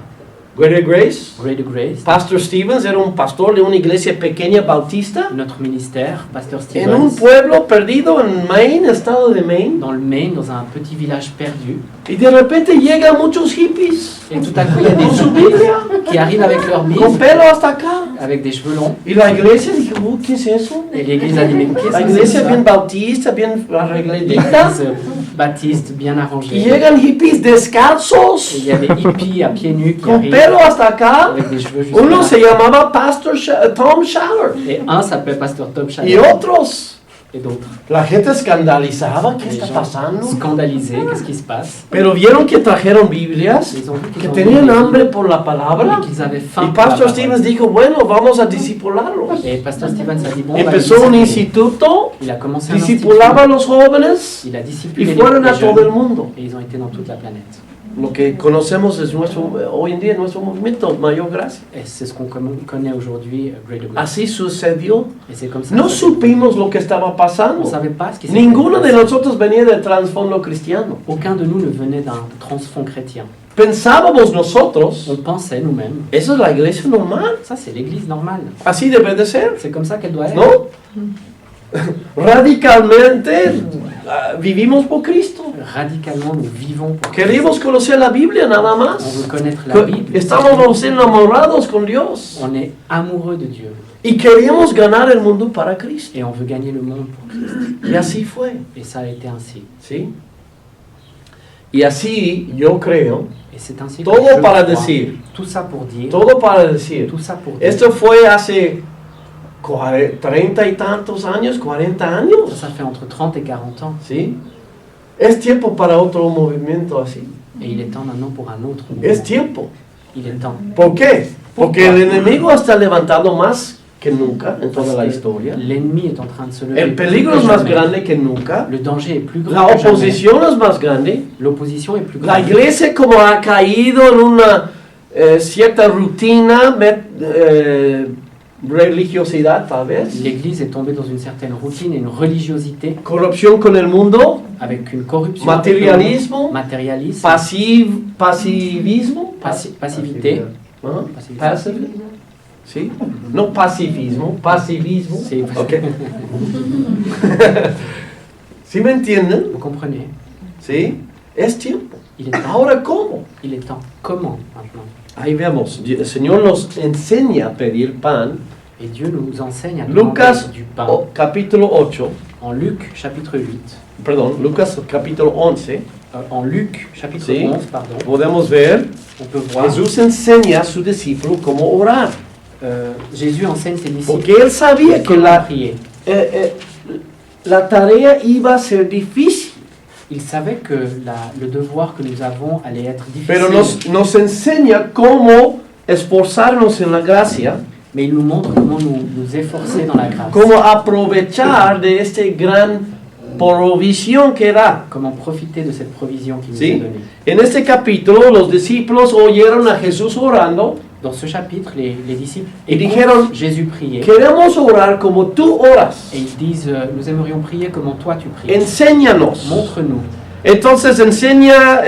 Greater Grace. Greater Grace, Pastor Stevens era un pastor de una iglesia pequeña bautista notre ministère, Pasteur en un Stevens, pueblo perdido en Maine, estado de Maine. dans le Maine, dans un petit village perdu. Y de repente llegan muchos hippies Et tout à coup, il y a con su des Biblia, qui arrivent avec leur con Bible, pelo hasta acá. avec des cheveux longs. Y la iglesia dijo, ¿qué es eso? Et l'Église a dit, mais qu'est-ce La que c'est iglesia ça? bien bautista, bien arregladita. L'Église baptiste bien Y arrangée. llegan hippies Et il descalzos, y a des hippies à pieds nus qui con arrivent pelo hasta acá. avec des cheveux Uno se jusque-là. llamaba Pastor Tom Schaller Et un s'appelait Pasteur Tom y Schaller otros. et d'autres. La gente escandalizaba, ¿qué Les está gens pasando? scandalisés, qu'est-ce qui se passe? Pero vieron que trajeron Biblias, Ils ont vu que qu'ils ont tenían des hambre Bibles por la palabra. et qu'ils avaient Y faim pour la Pastor parole. Stevens dijo, bueno, vamos a discipularlos. Et Pasteur Stevens a dit, bon, on va les Empezó un discipuler. instituto, Il a commencé un institut. discipulaba a los jóvenes Il a y discipulé fueron les a todo el jeunes. mundo. Et ils ont été dans toute la planète. Lo que conocemos es hoy en día nuestro movimiento, Mayor Gracia. Et c'est ce qu'on connaît aujourd'hui, Greater Grace. Así sucedió. Et c'est comme ça. No que ça s'est supimos lo que estaba fait. On pasando. ne savait pas ce qui s'est Ninguno de passé. nosotros venía del trasfondo cristiano. Aucun de nous ne venait d'un transfond chrétien. Pensábamos nosotros, On pensait nous-mêmes, esa es la iglesia normal. ça c'est l'église normale. Así debe de ser, C'est comme ça qu'elle doit être. ¿no? Radicalmente vivimos por Cristo. Radicalement, nous vivons pour Christ. Queremos conocer la Biblia nada On más. veut connaître la Bible. Estamos enamorados con Dios. On est amoureux de Dieu. Y queríamos ganar el mundo para Cristo. Et on veut gagner le monde pour Christ. Y así fue. Et ça a été ainsi. ¿Sí? Y así yo creo, Et c'est ainsi que todo je para crois. decir, Tout ça pour dire. todo para decir, Tout ça pour dire. esto fue hace 30 y tantos años, 40 años. Ça fait entre 30 et 40 ans. ¿Sí? Es tiempo para otro movimiento así. Et il est temps maintenant pour un autre Es mouvement. tiempo. Il est temps. ¿Por qué? Porque el enemigo está levantando más que nunca en toda la historia. L'ennemi est en train de se lever. El plus peligro que es más jamais. grande que nunca. Le danger est plus La grand que jamais. oposición es más grande. L'opposition est plus La grande. iglesia como ha caído en una cierta rutina religiosidad tal vez, L'Église est tombée dans une certaine routine et une religiosité corrupción con el mundo, avec une corruption, materialismo, matérialisme, pasivismo, passivité. ¿Ah? Passivité. Passive? ¿Sí? No pacifismo, pasivismo. Sí. Ok. ¿Sí me entienden? Vous comprenez? ¿Sí? Es tiempo. Il est temps. Ahora, ¿cómo? Il est temps. Comment maintenant? Ahí vemos, el Señor nos enseña a pedir pan. Et Dieu nous enseigne à Lucas demander du pain. capítulo 8, En Luc chapitre 8, perdón, Lucas capítulo 11, en Luc chapitre Sí. 11, pardon, podemos ver, on peut voir Jesús enseña a su discípulo cómo orar. Jésus enseigne ses disciples Porque él sabía que comment prier. la tarea iba a ser difícil. Il savait que le devoir que nous avons allait être difficile, Pero nos enseña cómo esforzarnos en la gracia, mais il nous montre comment nous efforcer dans la grâce, cómo aprovechar de este gran provisión que da. comment profiter de cette provision qu'il nous ¿Sí? a donnée. En este capítulo los discípulos oyeron a Jesús orando. Dans ce chapitre, les disciples Y écoutent dijeron, Jésus prier Queremos orar como tú oras. et ils disent nous aimerions prier comment toi tu pries. Enséñanos. Montre-nous. Entonces enseña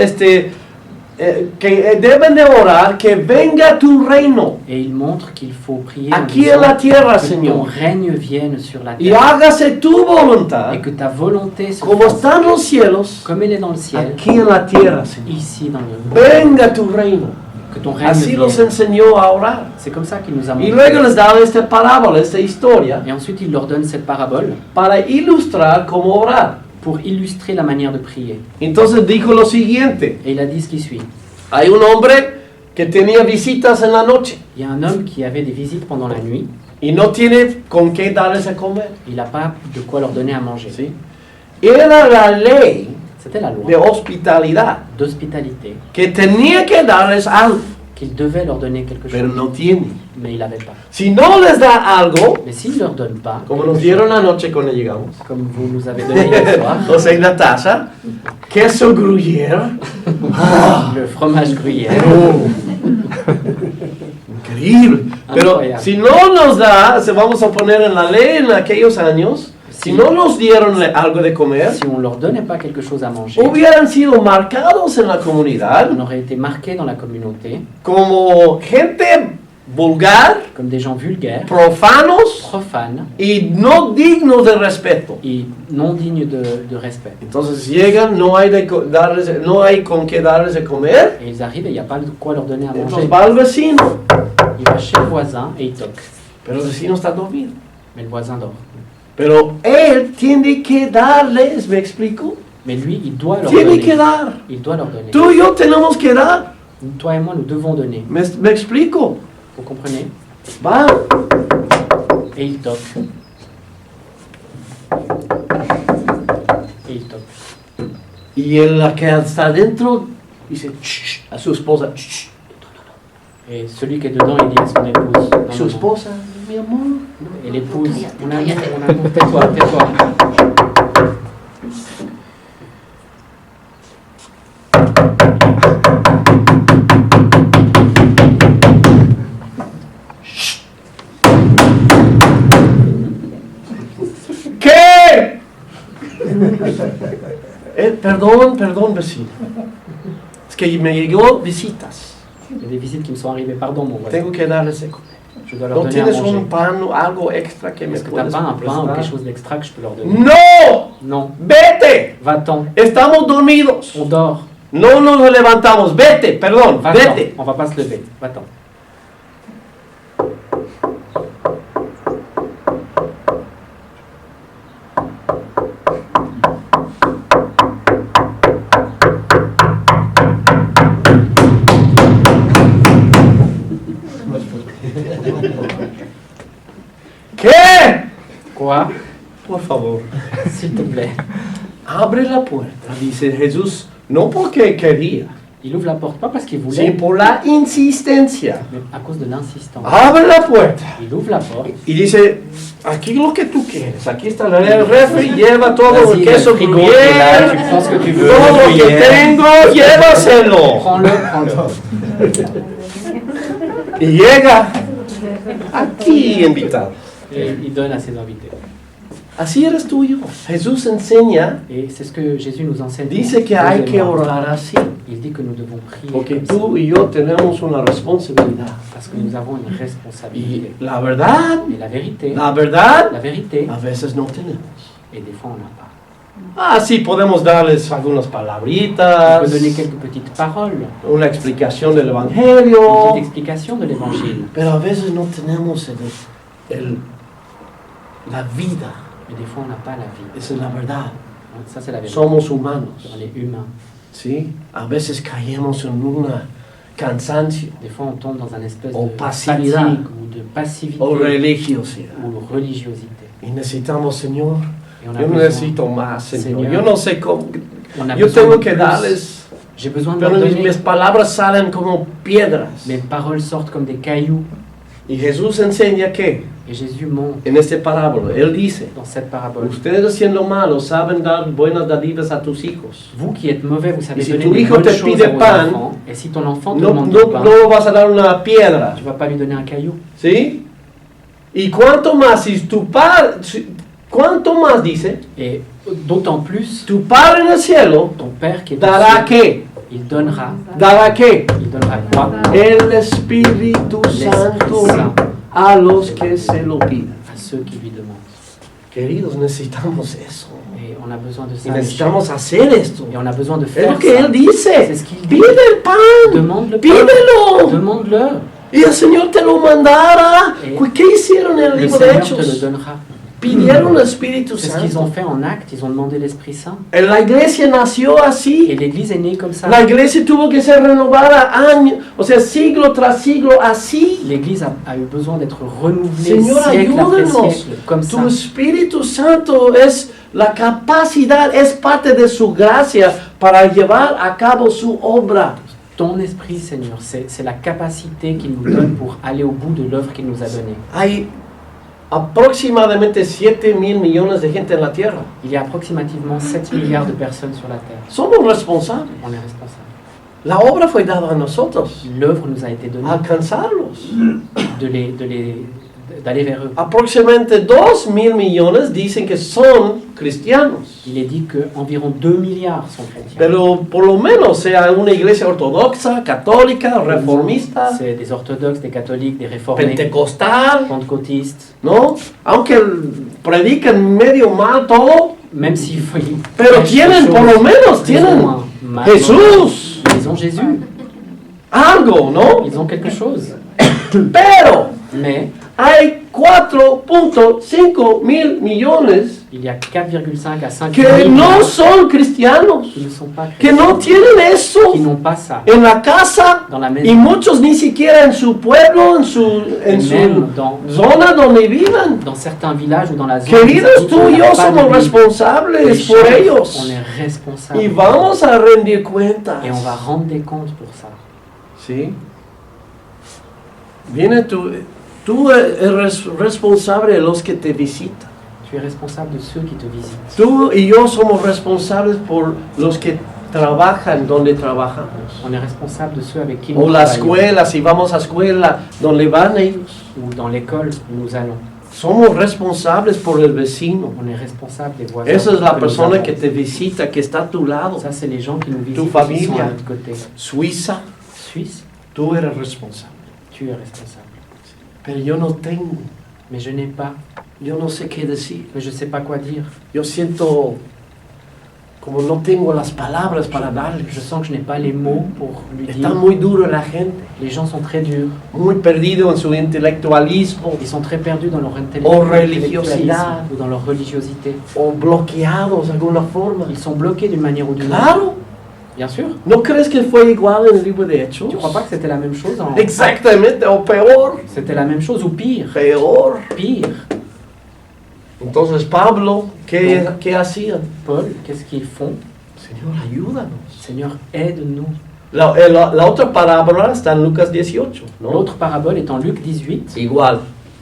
que deben de orar que venga tu reino Et il montre qu'il faut prier en aquí disant en la tierra, que ton Señor. règne vienne sur la Y terre hágase tu voluntad et que ta volonté se como fasse están los cielos comme elle est dans le ciel, aquí en la tierra, Señor. ici dans le monde. Venga tu reino. Que ton règne Así los vienne. enseñó a orar. C'est comme ça qu'il nous a Y montré. luego les daba esta parábola, esta historia, Et ensuite, il leur donne cette parabole para ilustrar cómo orar. pour illustrer la manière de prier. Entonces dijo lo siguiente. Et il a dit ce qui suit. Hay un hombre que tenía visitas en la noche Il y a un homme qui avait des visites pendant la nuit. y no tiene con qué darles a comer. Il n'a pas de quoi leur donner à manger. ¿Sí? Era la ley C'était la de loi hospitalidad d'hospitalité que tenía que darles algo, qu'il devait leur donner quelque pero chose. no tiene. Mais il n'avait pas. Si no les da algo, Mais s'il ne leur donne pas, como nos dieron anoche cuando llegamos, comme vous nous avez donné hier soir, o sea, en la taza, queso gruyere, le fromage gruyère, increíble. Pero Incroyable. si no nos da, se vamos a poner en la ley en aquellos años, si no nos dieron algo de comer, si on ne leur donnait pas quelque chose à manger, hubieran sido marcados en la comunidad on aurait été marqués dans la communauté como gente vulgar, comme des gens vulgaires, profanos profanes y no dignos de respeto. et non dignes de respect. Entonces llegan, no hay con qué darles de comer, Et ils arrivent et il n'y a pas de quoi leur donner à entonces manger. va al vecino, Il va chez le voisin et il toque. pero el vecino está dormido. Mais le voisin dort. Pero él tiene que darles, ¿me explico? Mais lui, il doit leur Tiene que donner. dar. Il doit leur donner. Tú y yo tenemos que dar, Toi et moi, nous devons donner. ¿me explico? Vous comprenez? Va, Et il toque. Et il toque. y el que está adentro dice "Shh", a su esposa, "Shh". Et celui qui est dedans, il dit à son épouse. Non, Su non, non. esposa, mi amor. Et l'épouse, mon amour, tais-toi, tais-toi. ¿Qué? Perdón, vecino. Es que me llegó visitas. Il y a des visites qui me sont arrivées. Pardon, mon voisin. Tengo que darles de comer. Je dois leur ¿No donner à tienes manger. un pan o algo extra que me Est-ce que t'as puedes pas un pain ou prestar? quelque chose d'extra que je peux leur donner? ¡No! Non. ¡Vete! Va-t'en. Estamos dormidos. On dort. No nos levantamos. Vete, perdón, Va-t'en. vete. On va pas se lever. Va-t'en. ¿Qué? Quoi? Por favor, S'il te plaît. abre la puerta, dice Jesús, no porque quería, Il ouvre la porte, pas parce qu'il sino voulait, por la insistencia. mais à cause de l'insistance. Abre la puerta Il ouvre la porte. y dice, aquí lo que tú quieres, aquí está el refri, lleva todo el Vas-y, queso le frigo est là, tu gruyere, prends ce que tu veux. todo le lo que gruyère. tengo, llévaselo. Prends-le, prends-le. Y llega A ti invitado. Et il donne à ses invités. Así eres tú y yo. Jesús enseña, Et c'est ce que Jésus nous enseigne. dice que hay que orar así. Il dit que nous devons prier Porque comme tú y yo tenemos una responsabilidad. ça, parce que nous avons une Y responsabilité. la verdad, Et la vérité, a veces no tenemos. et des fois on n'a pas. Ah, sí, podemos darles algunas On palabritas, peut donner quelques petites paroles, una explicación del une Evangelio, petite explication de l'évangile. pero a veces no tenemos la vida. Mais des fois on n'a pas la vie. Esa es la verdad. Ça c'est la vérité. Somos humanos, On est humain. ¿sí? A veces caemos en un cansancio Des fois on tombe dans un espèce O de pasividad. fatigue ou de passivité o religiosidad. ou religiosité. Y necesitamos, Señor, Et on a yo besoin, necesito más, Señor. Señor. Yo no sé cómo. on a Yo besoin tengo de que plus. darles, J'ai besoin de pero leur mis donner. palabras salen como piedras. Mes paroles sortent comme des cailloux. Y Jesús enseña que Et Jésus montre en este parábola, Él dice, dans cette parabole. ustedes siendo malos saben dar buenas dádivas a tus hijos. Vous qui êtes mauvais, vous savez Et si donner tu des hijo bonnes te choses pide à vos pan, enfants. Et si ton enfant te No, demande no, du pain, no vas a dar una piedra, tu vas pas lui donner un caillou. ¿sí? Y cuánto más, si tu padre, cuánto más dice, Et d'autant plus, tu Padre en el cielo ton Père qui est au dará ciel, qué, il donnera dará quoi? el Espíritu Santo Saint a los que se lo piden. à ceux qui lui demandent. Queridos, necesitamos eso. Et on a besoin de Y ça. necesitamos hacer esto. Et on a besoin de Es faire lo que ça. Él dice. C'est ce qu'il dit. Pide el pan. Demande le pain. Pídelo. Demande-le. Y el Señor te lo mandará. ¿Qué hicieron en el Le libro de Seigneur te le Hechos? donnera. Pidieron el Espíritu C'est ce qu'ils ont Santo. fait en acte. Ils ont demandé l'Esprit Saint. La iglesia nació Et así. l'Église est née comme ça. La iglesia tuvo que ser renovada año, o sea, siglo tras siglo así. L'Église a eu besoin d'être renouvelée Señor, siècle après ayúdanos. siècle, comme ça. Tu Espíritu Santo es la capacidad, es parte de su gracia para llevar a cabo su obra. Ton esprit, Seigneur, c'est la capacité qu'il nous donne pour aller au bout de l'œuvre qu'il nous a donnée. Hay aproximadamente 7,000 millones de gente en la tierra. Il y a approximativement 7 milliards de personnes sur la Terre. Somos responsables. On est responsable. La obra fue dada a nosotros, L'œuvre nous a été donnée alcanzarlos. d'aller vers eux. Aproximadamente 2,000 millones dicen que son cristianos. Il est dit qu'environ 2 milliards sont chrétiens. Pero por lo menos sea una iglesia ortodoxa, católica, reformista, C'est des orthodoxes, des catholiques, des réformés, pentecostal, pentecôtistes. ¿no? Aunque predican medio mal todo, Même s'il faut... pero tienen, por lo menos, tienen Jesús, Ils ont Jésus. algo, ¿no? Ils ont quelque chose. Pero Mais hay 4,5 mil millones il y a 4,5 à 5 que milliards no son cristianos, qui ne sont pas que chrétiens, no tienen eso qui n'ont pas ça en la casa dans la y maison. muchos ni siquiera en su pueblo, en su Même dans zona donde viven. certains villages ou dans la zone. Queridos, tú y yo pas de somos vie. responsables Les por gens, ellos on est responsable. y vamos a rendir cuentas. Et on va rendre des comptes pour ça. ¿Sí? Viene tú eres responsable de los que te visitan. Tu es responsable de ceux qui te visitent. Tú y yo somos responsables por los que trabajan donde trabajamos. On est responsable de ceux avec qui O nous la travaillons. escuela, si vamos a escuela, donde van ellos. Ou dans l'école où nous allons. Somos responsables por el vecino. On est responsable des voisins. Esa es la que nous persona avons. que te visita, que está a tu lado. Ça, c'est les gens qui nous visitent Tu et qui sont familia. à notre côté. Suiza, Suisse, tú eres responsable. tu es responsable. Pero yo no tengo, Mais je n'ai pas. yo no sé qué decir. Mais je ne sais pas quoi dire. Yo siento como no tengo las palabras para darles. Je sens que je n'ai pas les mots pour lui Está dire. muy duro la gente, Les gens sont très durs. muy perdido en su intelectualismo Ils sont très perdus dans leur religiosidad. intellectualisme ou dans leur religiosité. o bloqueados de alguna forma. Ils sont bloqués d'une manière ou d'une autre. Claro, Bien sûr. ¿no crees que fue igual en el libro de Hechos? Tu ne crois pas que c'était la même chose en... Exactamente, o peor, C'était la même chose ou pire. peor. Pire. Entonces Pablo, ¿qué hacían? Paul, qu'est-ce qu'ils font? Señor, ayúdanos. Seigneur, aide-nous. La otra parábola está en Lucas 18, ¿no? L'autre parabole est en Luc 18 Igual,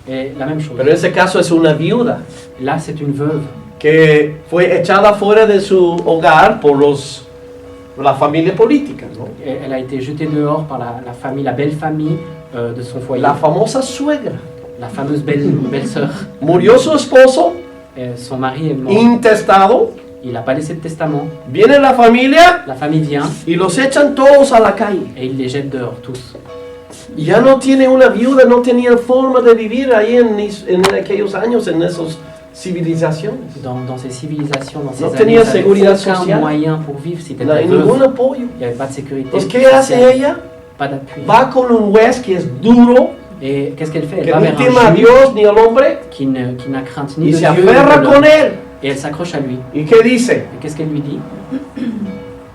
et la même chose. pero en ese caso es una viuda Là, c'est une veuve que fue echada fuera de su hogar por la familia política, ¿no? Et elle a été jetée dehors par la famille, la belle famille de son foyer, la famosa suegra. la fameuse belle-sœur. Murió su esposo, Son mari est mort, intestado, il n'a pas laissé de testament. viene la familia La famille vient y los echan todos a la calle. et il les jette dehors, tous. Y ya no tiene una viuda, no tenía forma de vivir ahí en aquellos años, en esas civilizaciones. Dans ces civilisations, dans ces No années, tenía ils n'avaient seguridad aucun social. moyen pour vivre si tu No hay étais ningún veuve. apoyo. Il n'y avait pas de sécurité Pues, ¿qué hace sociale, ella? pas d'appui. Va con un juez que es duro, Et qu'est-ce qu'elle fait? Elle que va no vers tema a un juge Dios ni al hombre, qui n'a crainte ni y de se Dieu ni aferra de con l'homme. él. Et elle s'accroche à lui. ¿Y qué dice? Et qu'est-ce qu'elle lui dit?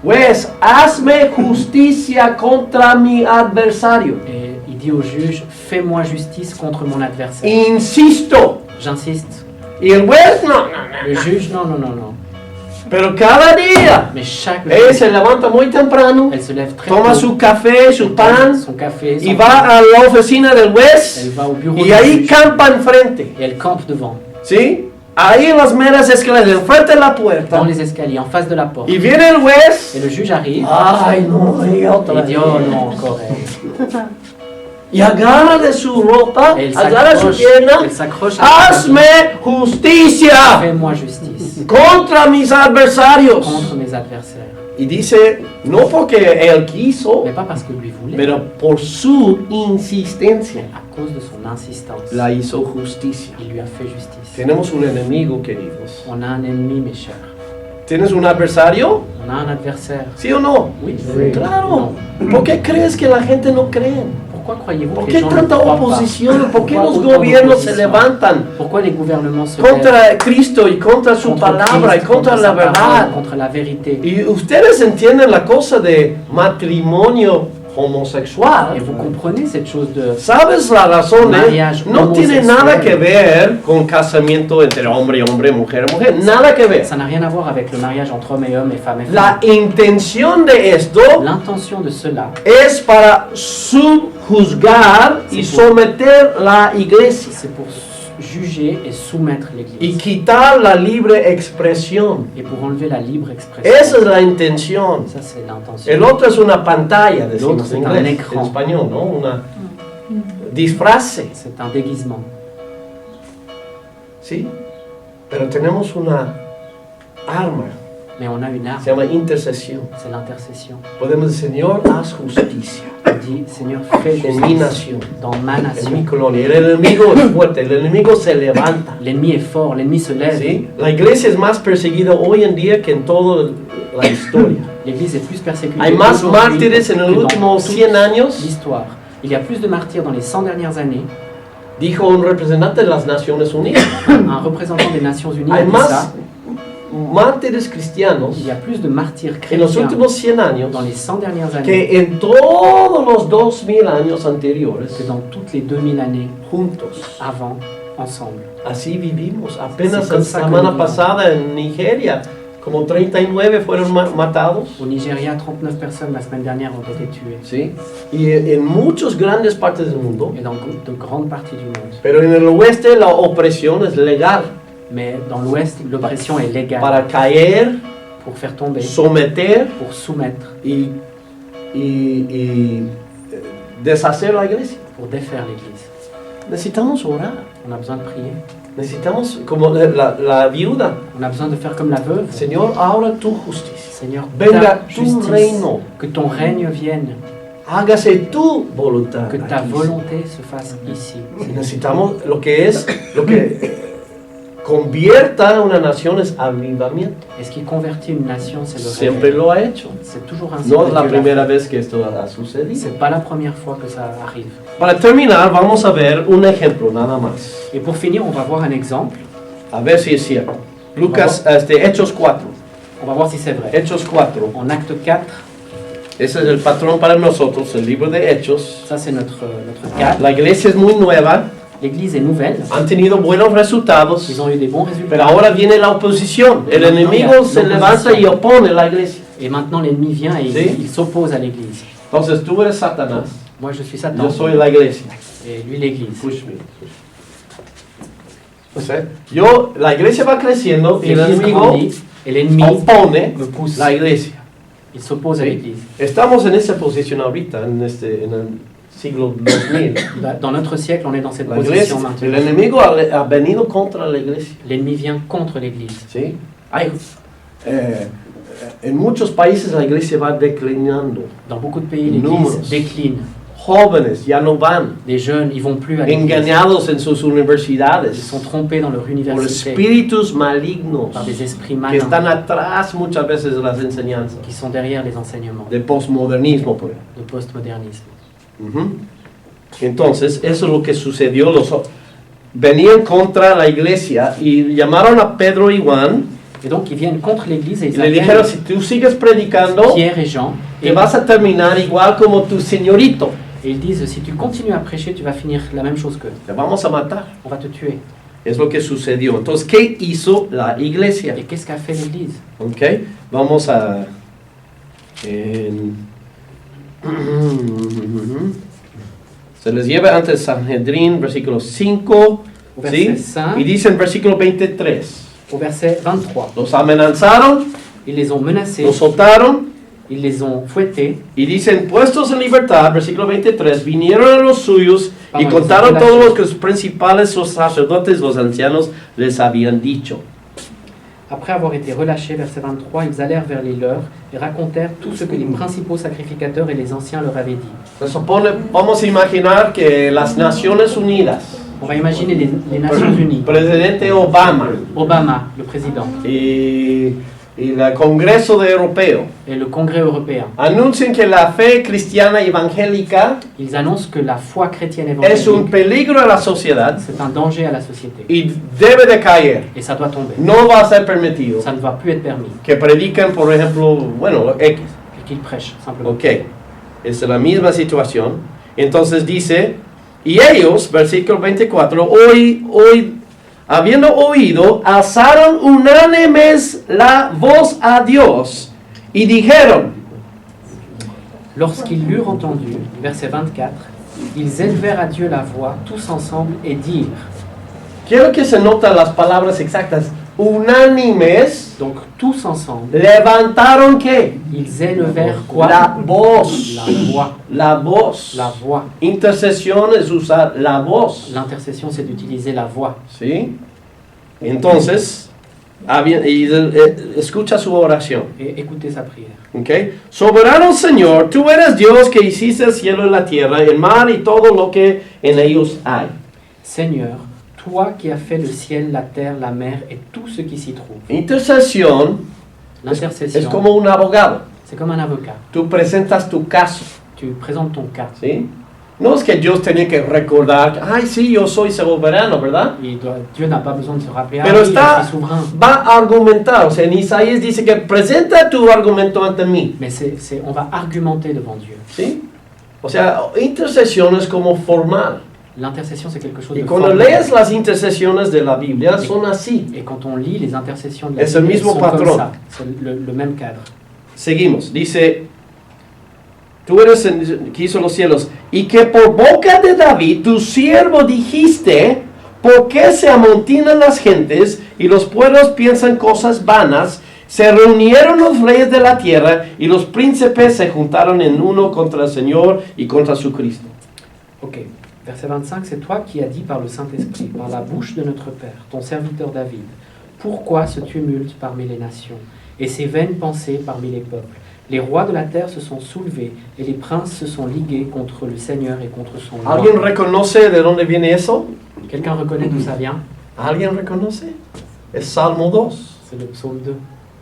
Juez, hazme justicia contra mi adversario. Et il dit au juge, fais-moi justice contre mon adversaire. Insisto. J'insiste. Y el juez, no. Le juge, non, non, non, non. Pero cada día, Mais chaque ella jour, se levanta muy temprano, elle se lève très toma tôt. su café, su Elle pan, prend son café, son y va a la oficina del Elle juez, va au bureau y du ahí juge. campa enfrente. Et elle campe devant, ¿Sí? Ahí en las meras escaleras, enfrente de la puerta. dans les escaliers, en face de la porte. Y viene el juez. Et le juge arrive. Ay, no, y Et otra il dit, vez. oh non, encore elle. Y agarra de su ropa, Et elle agarra su pierna. s'accroche à sa Hazme justicia Fais-moi justice contra mis adversarios. contre mes adversaires. Y dice, no porque él quiso, Mais pas parce que lui voulait, pero por su insistencia à cause de son insistance. la hizo justicia. Il lui a fait justice. Tenemos un enemigo, queridos. On a un ennemi, mes chers. ¿Tienes un adversario? On a un adversaire. ¿Sí o no? Oui. Claro. Non. ¿Por qué crees que la gente no cree? Pourquoi croyez-vous ¿Por que les qué gens ne tanta croient pas? oposición? ¿Por qué Pourquoi los autant gobiernos se d'opposition? levantan Pourquoi les gouvernements se lèvent contra Cristo y contra su contre palabra y Christ, contra la sa parole, verdad? contre la vérité? Y ustedes entienden la cosa de matrimonio Et homosexual. vous comprenez cette chose de... ¿Sabes la razón? Mariage No tiene homosexual. nada que ver con casamiento entre hombre y hombre, mujer y mujer. Nada que ver. Ça n'a rien à voir avec le mariage entre hommes et hommes et femmes et La femmes. intención de esto L'intention de cela, es para subjuzgar y Sí, por- someter la iglesia c'est pour juger et soumettre y l'Église. quitar la libre expresión. Et pour enlever la libre Esa expression. es la intención. Ça, c'est l'intention. El otro es una pantalla, decimos L'autre, en c'est un inglés, écran. en español, ¿no? Una disfrace, C'est un déguisement. ¿sí? Pero tenemos una arma, Mais on a une arme, se llama intercesión. c'est l'intercession. Podemos decir, Señor, haz justicia On dit, Seigneur, fais en mi justice nación, dans ma en mi nation. colonia. El enemigo es fuerte, el enemigo se levanta. L'ennemi est fort, l'ennemi se lève. ¿Sí? La iglesia es más perseguida hoy en día que en toda la historia. L'Église est plus persécutée Hay más aujourd'hui mártires en que los dans últimos toute 100 años, l'histoire. Il y a plus de martyrs dans les 100 dernières années. dijo un representante de las Naciones Unidas. Un représentant des Nations Unies a Hay dit más ça. mártires cristianos Il y a plus de martyrs en los chrétiens últimos 100 años dans les 100 dernières années que en todos los 2000 años anteriores que dans toutes les 2000 années juntos. avant, ensemble. Así vivimos. Apenas Sí, con la esa semana convivencia. pasada en Nigeria, como 39 fueron matados. Au Nigeria, 39 personnes la semaine dernière ont été tuées. ¿Sí? Y en muchas grandes partes del mundo. Et dans de grandes parties du monde. Pero en el oeste la opresión es legal. Mais dans l'Ouest, l'oppression est légale. Para caer, Pour faire tomber, someter pour soumettre, y deshacer la iglesia. pour défaire l'Église. Necesitamos orar. On a besoin de prier. Necesitamos, como la viuda, On a besoin de faire comme la veuve. Señor, ahora tu justicia. Seigneur, Venga ta tu justice, reino. que ton règne vienne, Hágase tu voluntad. que ta aquí. volonté se fasse ici. Necesitamos lo que convierta a una nación es avivamiento. Et ce qui convertit une nation, c'est le Siempre réveil. lo ha hecho. C'est toujours ainsi. No que es la Dieu l'a primera fait. vez que esto ha sucedido. C'est pas la première fois que ça arrive. Para terminar, vamos a ver un ejemplo nada más. Et pour finir, on va voir un exemple. A ver si es cierto. Lucas, Hechos 4. On va voir si c'est vrai. Hechos 4. En acte 4, Ese es el patrón para nosotros, el libro de Hechos. ça c'est notre cadre. La iglesia es muy nueva, L'Église est nouvelle. han tenido buenos resultados, Ils ont eu des bons pero résultats. ahora viene la oposición. El enemigo se levanta y opone la iglesia. Et maintenant, l'ennemi vient et Sí. il s'oppose à l'Église. Entonces tú eres Satanás, Moi, je suis Satan yo soy la iglesia. et lui l'Église. Push me. O sea, la iglesia va creciendo y el L'Église enemigo grandit et l'ennemi opone me pousse. la iglesia. Il s'oppose à Sí. l'Église. Estamos en esa posición ahorita, en el siglo 2000. Dans notre siècle, on est dans cette La position iglesia, el maintenant. enemigo ha venido contra la iglesia. L'ennemi vient contre l'Église. ¿Sí? En muchos países la iglesia va declinando. Dans beaucoup de pays, l'Église Números. décline. Jóvenes ya no van, Des jeunes, ils vont plus à l'Église. engañados en sus Ils universidades sont trompés dans leur por université espíritus malignos par des esprits que malins están atrás muchas veces de las enseñanzas qui sont derrière les enseignements del postmodernismo, por ejemplo. de postmodernisme. Ujú. Entonces, eso es lo que sucedió. Venían contra la iglesia y llamaron a Pedro y Juan Et donc, ils viennent contre l'Église et y ils le dijeron, appellent si tú sigues predicando, Pierre et Jean. te vas a terminar igual como tu señorito. Et ils disent, si tu continues à prêcher, tu vas finir la même chose qu'eux. Te vamos a matar. On va te tuer. Es lo que sucedió. Entonces, ¿qué hizo la iglesia? Et qu'est-ce qu'a fait l'Église? Ok, vamos a... Se les lleva ante Sanhedrin, versículo 5, ¿sí? Verset 5. Y dice en versículo 23, Au verset 23, los amenazaron, ils les ont menacés, los soltaron, ils les ont fouettés, y dicen, puestos en libertad, versículo 23, vinieron a los suyos y Vamos, contaron relación. todo lo que los principales, los sacerdotes, los ancianos les habían dicho. Après avoir été relâchés, verset 23, ils allèrent vers les leurs et racontèrent tout ce que les principaux sacrificateurs et les anciens leur avaient dit. Se supone, vamos a imaginar que las Naciones Unidas, On va imaginer les Nations Unies, presidente Obama Obama, le président, y el Congreso Europeo et le Congrès européen. anuncian que la fe cristiana evangélica Ils annoncent que la foi chrétienne es un évangélique, peligro a la sociedad c'est un danger à la société. y debe de caer. Et ça doit tomber. No va a ser permitido Ça ne va plus être permis. que predican, por ejemplo, bueno, X. Et qu'ils prêchent, simplement. Ok, es la misma situación. Entonces dice, y ellos, versículo 24, habiendo oído, alzaron unánimes la voz a Dios y dijeron, Lorsqu'ils l'eurent entendu, verset 24, ils élevèrent à Dieu la voix tous ensemble et dirent. quiero que se noten las palabras exactas, unánimes, Donc tous ensemble, levantaron qué? ils élevèrent quoi? La voz. La voix. La voz. La voix. Intercesión es usar la voz. L'intercession, c'est d'utiliser la voix. ¿Sí? Entonces, escucha su oración. Et écoutez sa prière. ¿Ok? Soberano Señor, tú eres Dios que hiciste el cielo y la tierra, el mar y todo lo que en ellos hay. Seigneur, toi qui as fait le ciel, la terre, la mer et tout ce qui s'y trouve. Intercesión es L'intercession, como un abogado. c'est comme un avocat. Tú presentas tu caso. Tu présentes ton cas. ¿Sí? No es que Dios tenía que recordar, ay, sí, yo soy soberano, ¿verdad? Dieu n'a pas besoin de se rappeler, Pero oui, je está, suis souverain. va a argumentar, o sea, en Isaías dice que presenta tu argumento ante mí, Mais on va argumenter devant Dieu. ¿sí? O sea, intercesión es como formal. L'intercession, c'est quelque chose Y de cuando formel. lees las intercesiones de la Biblia, son así. Et quand on lit les intercessions de la Es el Bible, elles mismo sont comme patrón. ça. C'est le même cadre. Seguimos, dice, tú eres el que hizo los cielos, y que por boca de David, tu siervo, dijiste, ¿por qué se amontinan las gentes y los pueblos piensan cosas vanas? Se reunieron los reyes de la tierra y los príncipes se juntaron en uno contra el Señor y contra su Cristo. Ok. Verset 25, c'est toi qui as dit par le Saint-Esprit, par la bouche de notre Père, ton serviteur David, pourquoi ce tumulte parmi les nations et ces vaines pensées parmi les peuples? Les rois de la terre se sont soulevés et les princes se sont ligués contre le Seigneur et contre son ¿Alguien roi. reconoce de dónde viene eso? Quelqu'un reconnaît d'où ça vient? ¿Alguien reconoce? Es Salmo 2. C'est le psaume 2.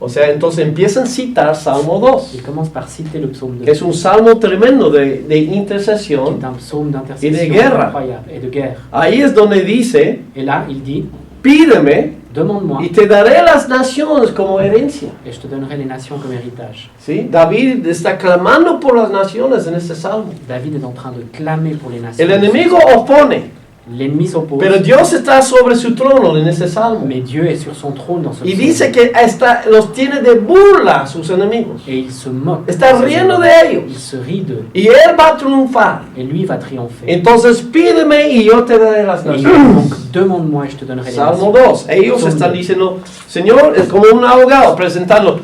O sea, entonces empiezan a citar Salmo 2. Il commence par citer le psaume 2. Que es un salmo tremendo de Qui intercesión. est un psaume Et de d'intercession guerre. incroyable et de guerre. Ahí es donde dice, Et là, il dit, pídeme demande-moi y te daré las naciones como herencia. et je te donnerai les nations comme héritage. ¿Sí? David está clamando por las naciones en este salmo. David est en train de clamer pour les nations. El enemigo opone, L'ennemi s'oppose, pero Dios está sobre su trono en ese salmo. mais Dieu est sur son trône dans ce Y psaume. dice que los tiene de burla a sus enemigos. Et il se moque. Está de ses riendo ennemis. de Il ellos. se rit d'eux. Y él va a triunfar. Et lui va triompher. Entonces pídeme y yo te daré las Et il dit, naciones. donc, demande-moi et je te donnerai les Salmo nations. 2. Ellos Psaume están 2. diciendo, Señor, es como un abogado presentando.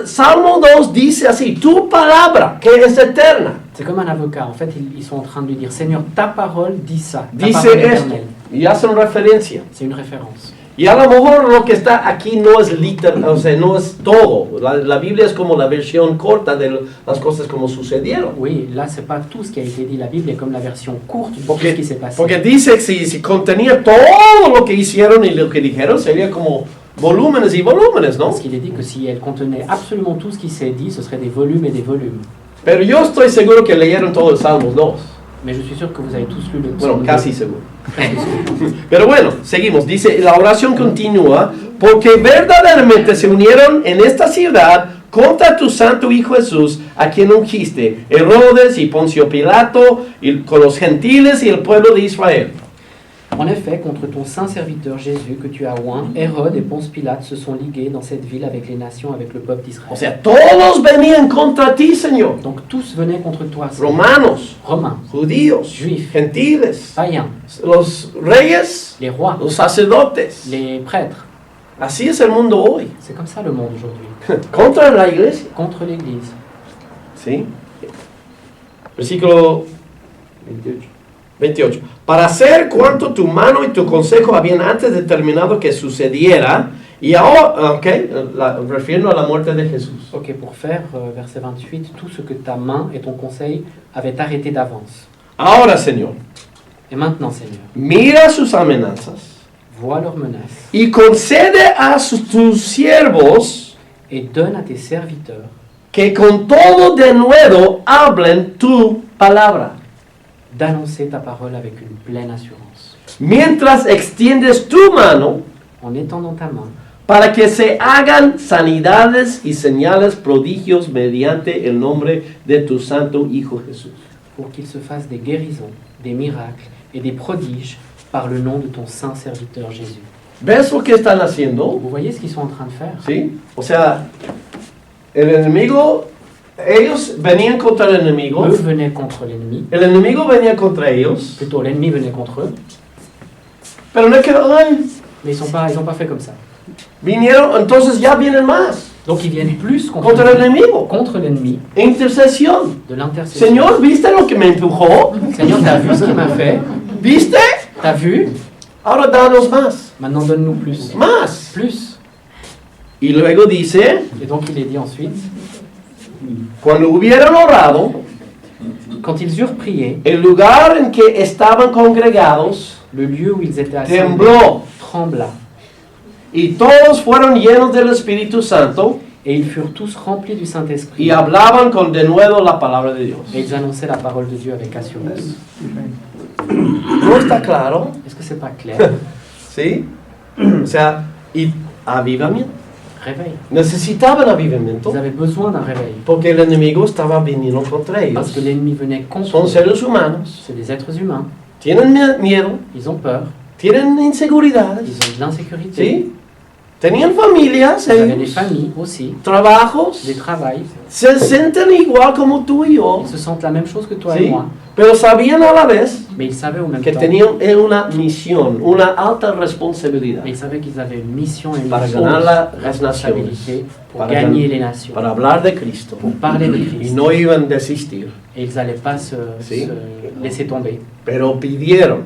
Salmo 2 dice así, tu palabra que es eterna. C'est comme un avocat. En fait, ils sont en train de lui dire, Seigneur, ta parole dit ça. Ta Dice parole esto éternelle. y hacen referencia. C'est une référence. Y a lo mejor lo que está aquí no es literal, o sea, no es todo. La Biblia es como la versión corta de las cosas como sucedieron. Oui, là, c'est pas tout ce qui a été dit. La Bible est comme la version courte de tout ce qui s'est passé. Porque dice que si contenía todo lo que hicieron y lo que dijeron, sería como volúmenes y volúmenes, ¿no? Parce qu'il est dit que si elle contenait absolument tout ce qui s'est dit, ce serait des volumes et des volumes. Pero yo estoy seguro que leyeron todo el Salmos 2. Mais je suis sûr que vous avez tous lu le Bueno, psaume casi 2. seguro. Pero bueno, seguimos. Dice, la oración continúa, porque verdaderamente se unieron en esta ciudad contra tu santo Hijo Jesús, a quien ungiste, Herodes y Poncio Pilato, y con los gentiles y el pueblo de Israel. En effet, contre ton saint serviteur Jésus que tu as oint, Hérode et Ponce Pilate se sont ligués dans cette ville avec les nations, avec le peuple d'Israël. O sea, todos venían contra ti, Señor. Donc tous venaient contre toi, Seigneur. Romanos, Romains, judíos, Juifs, gentiles, païens, los reyes, les rois, los sacerdotes. les prêtres. Así es el mundo hoy. C'est comme ça le monde aujourd'hui. Contra la iglesia. Contre l'Église. ¿Sí? Versículo 28. Para hacer cuanto tu mano y tu consejo habían antes determinado que sucediera, y ahora, refiriendo a la muerte de Jesús. Ok, pour faire, verset 28, tout ce que ta main et ton conseil avaient arrêté d'avance. Ahora, Señor, Et maintenant, Seigneur, mira sus amenazas vois leurs menaces y concede a tus siervos et donne à tes serviteurs que con todo denuedo hablen tu palabra, d'annoncer ta parole avec une pleine assurance. mientras extiendes tu mano En étendant ta main, para que se hagan sanidades y señales prodigios mediante el nombre de tu santo Hijo Jesús. pour qu'il se fasse des guérisons, des miracles et des prodiges par le nom de ton saint serviteur Jésus. ¿Ves lo que están haciendo? Vous voyez ce qu'ils sont en train de faire? ¿Sí? O sea, el enemigo, ellos venían contra el enemigo, Eux venaient contre l'ennemi, el enemigo venía contra ellos, plutôt l'ennemi venait contre eux, pero no quedaron, mais ils n'ont pas fait comme ça. vinieron, entonces ya vienen más, Donc ils viennent plus contra el enemigo, contre l'ennemi intercesión. de l'intercession. Señor, ¿viste lo que me empujó? Seigneur, t'as vu ce qu'il m'a fait? ¿Viste? T'as vu? Ahora danos más, Maintenant donne-nous plus. más. Plus. Y luego dice, Et donc il est dit ensuite, cuando hubieron orado, quand ils eurent prié, el lugar en que estaban congregados le lieu où ils étaient assemblés tembló trembla, y todos fueron llenos del Espíritu Santo et ils furent tous remplis du Saint-Esprit, y hablaban con denuedo la palabra de Dios. et ils annonçaient la parole de Dieu avec assurance. ¿No está claro? Est-ce que c'est pas clair? ¿Sí? O sea, y avivamiento. Réveil. Necesitaban avivamiento Ils avaient besoin d'un réveil, porque el enemigo estaba viniendo contra parce que ellos. l'ennemi venait contre Son eux. seres humanos, C'est des êtres humains, tienen miedo, ils ont peur, tienen ils inseguridades, ont de l'insécurité, ¿sí? Tenían familias, ils avaient des ellos, familles aussi, trabajos, des travails, se sienten igual como tú y yo, ils se sentent la même chose que toi et ¿sí? moi, Pero sabían a la vez mais ils savaient au même que temps, tenían una misión, una alta responsabilidad mais ils savaient qu'ils avaient une mission et une para haute ganar las responsabilité pour para gagner gan- les nations, para hablar de Cristo pour parler de y Christ. no iban a desistir, Et ils n'allaient pas Sí. se laisser tomber, pero pidieron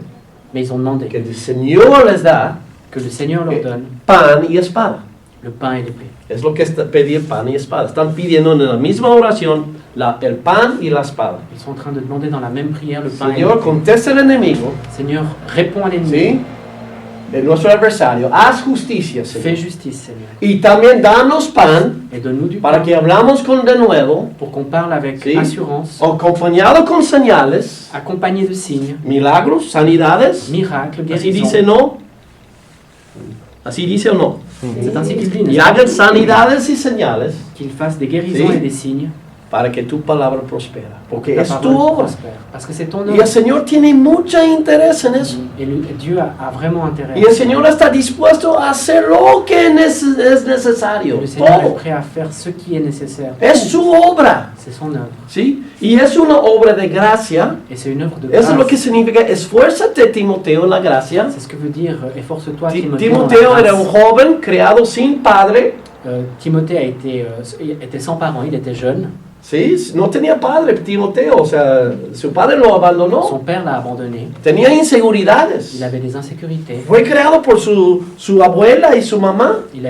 mais ils ont demandé que el Señor les da que le Seigneur leur donne pan y espada. le pain et l'épée. Es lo que está pedir pan y espada. Están pidiendo en la misma oración el pan y la espada. Ils sont en train de demander dans la même prière le pain et Señor, l'épée. contesta el enemigo, Seigneur, réponds à l'ennemi, ¿sí? De nuestro adversario. Haz justicia, fais Señor. justice, Seigneur, Y también danos pan et donne-nous du para pain que hablamos con denuedo, pour qu'on parle avec Sí. assurance, acompañado con señales, accompagné de signes, milagros, sanidades. miracles, Así guérisons. dice, ¿no? Así dice o no. C'est ainsi qu'il dit, Y n'est-ce pas? hagan sanidades y señales Qu'il fasse des guérisons Sí. et des signes, para que tu palabra prospera. Porque la es tu parole obra. prospère. Parce que c'est ton Y el œuvre. Señor tiene mucho interés en eso. Et Dieu a vraiment intérêt. Y el Señor está dispuesto a hacer lo que es Et necesario. le Seigneur est Todo. prêt à faire ce qui est nécessaire. Es su obra. C'est son œuvre. ¿Sí? Y es una obra de gracia. Et c'est une œuvre de Eso es lo que grâce. significa esfuérzate, Timoteo, en la gracia. C'est ce que veut dire efforce-toi, Timothée. Timoteo era un joven creado sin padre. Timothée était sans parents, il était jeune. ¿Sí? No tenía padre, Timoteo, o sea, su padre lo abandonó. Son père l'a abandonné. Tenía inseguridades. Il avait des insécurités. Fue creado por su abuela y su mamá. Il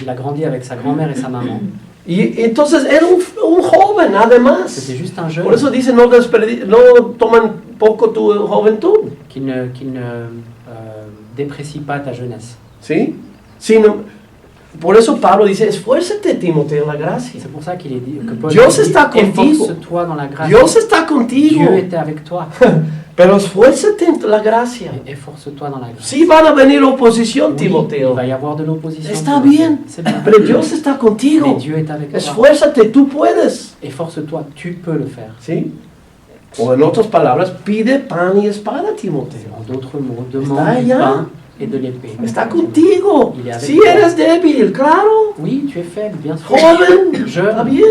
a grandi avec sa grand-mère et sa maman. Y entonces era un joven, además. C'était juste un jeune Por eso dice, no toman poco tu juventud. qu'il ne déprécie pas ta jeunesse. ¿Sí? Por eso Pablo dice, esfuérzate, Timoteo, en la gracia. C'est pour ça qu'il est dit que Paul Dios dit, está contigo. efforce-toi dans la grâce. Dios está contigo. Dieu était avec toi. Pero esfuérzate en la gracia. Et efforce-toi dans la grâce. Sí van a venir oposición, Oui, Timoteo. il va y avoir de l'opposition. Está Timothée. bien, C'est bien. pero Dios está contigo. Mais Dieu est avec toi. Esfuérzate, tú puedes. Efforce-toi, tu peux le faire. ¿Sí? O en otras palabras, pide pan y espada, Timoteo. En d'autres mots, Está demande du allá. pain et de l'épée. Está contigo. Il est avec Si toi. eres débil, claro. Oui, tu es faible, bien sûr. Joven, Jeune. está bien.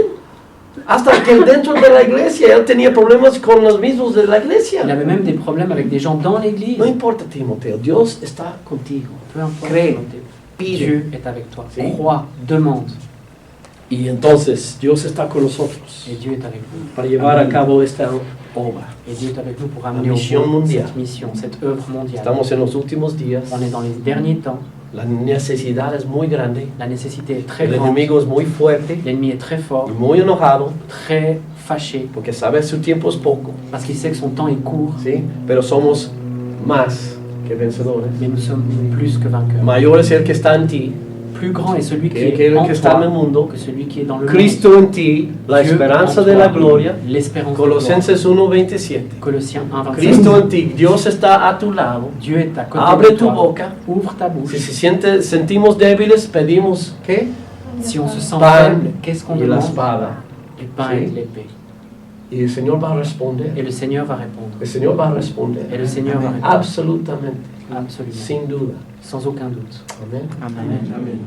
Hasta que dentro de la iglesia él tenía problemas con los mismos de la Il iglesia. avait même des problèmes avec des gens dans l'église. No importa, Timoteo, Dios está contigo. Peu importe. Crée, Timothée. pide. Dieu est avec toi. Sí. Crois, demande. Y entonces Dios está con nosotros Et Dieu est avec nous. para llevar a cabo esta obra. Et Dieu est avec nous pour amener au mission bout mondiale. cette mission, cette œuvre mondiale. Estamos en los últimos días. On est dans les derniers temps. La necesidad es muy grande. La nécessité est très El grande. enemigo es muy fuerte L'ennemi est très fort, y muy enojado très fâché, porque sabe su tiempo es poco. parce qu'il sait que son temps est court. ¿Sí? Pero somos más que vencedores. Mais nous sommes plus que vainqueurs. Mayor es el que está en ti Plus grand est celui qui que est el en que está en el toi mundo. que celui qui est dans le monde. Cristo en ti, la Dieu esperanza en de la toi, gloria. l'espérance de Colosenses 1:27. Colossiens 1:27. Cristo en ti, Dios está a tu lado. Dieu est à côté Abre de tu toi. boca. Ouvre ta bouche. Si sentimos débiles, pedimos ¿qué? Si on se sent Pan faible, qu'est-ce qu'on y la demande? espada. Du pain Sí. et de l'épée. Y el Señor va a responder. Et le Seigneur va répondre. El Señor va a responder. Et le Seigneur va répondre. Absolutamente. Absolument. Sin duda. Sans aucun doute. Amén. Amen.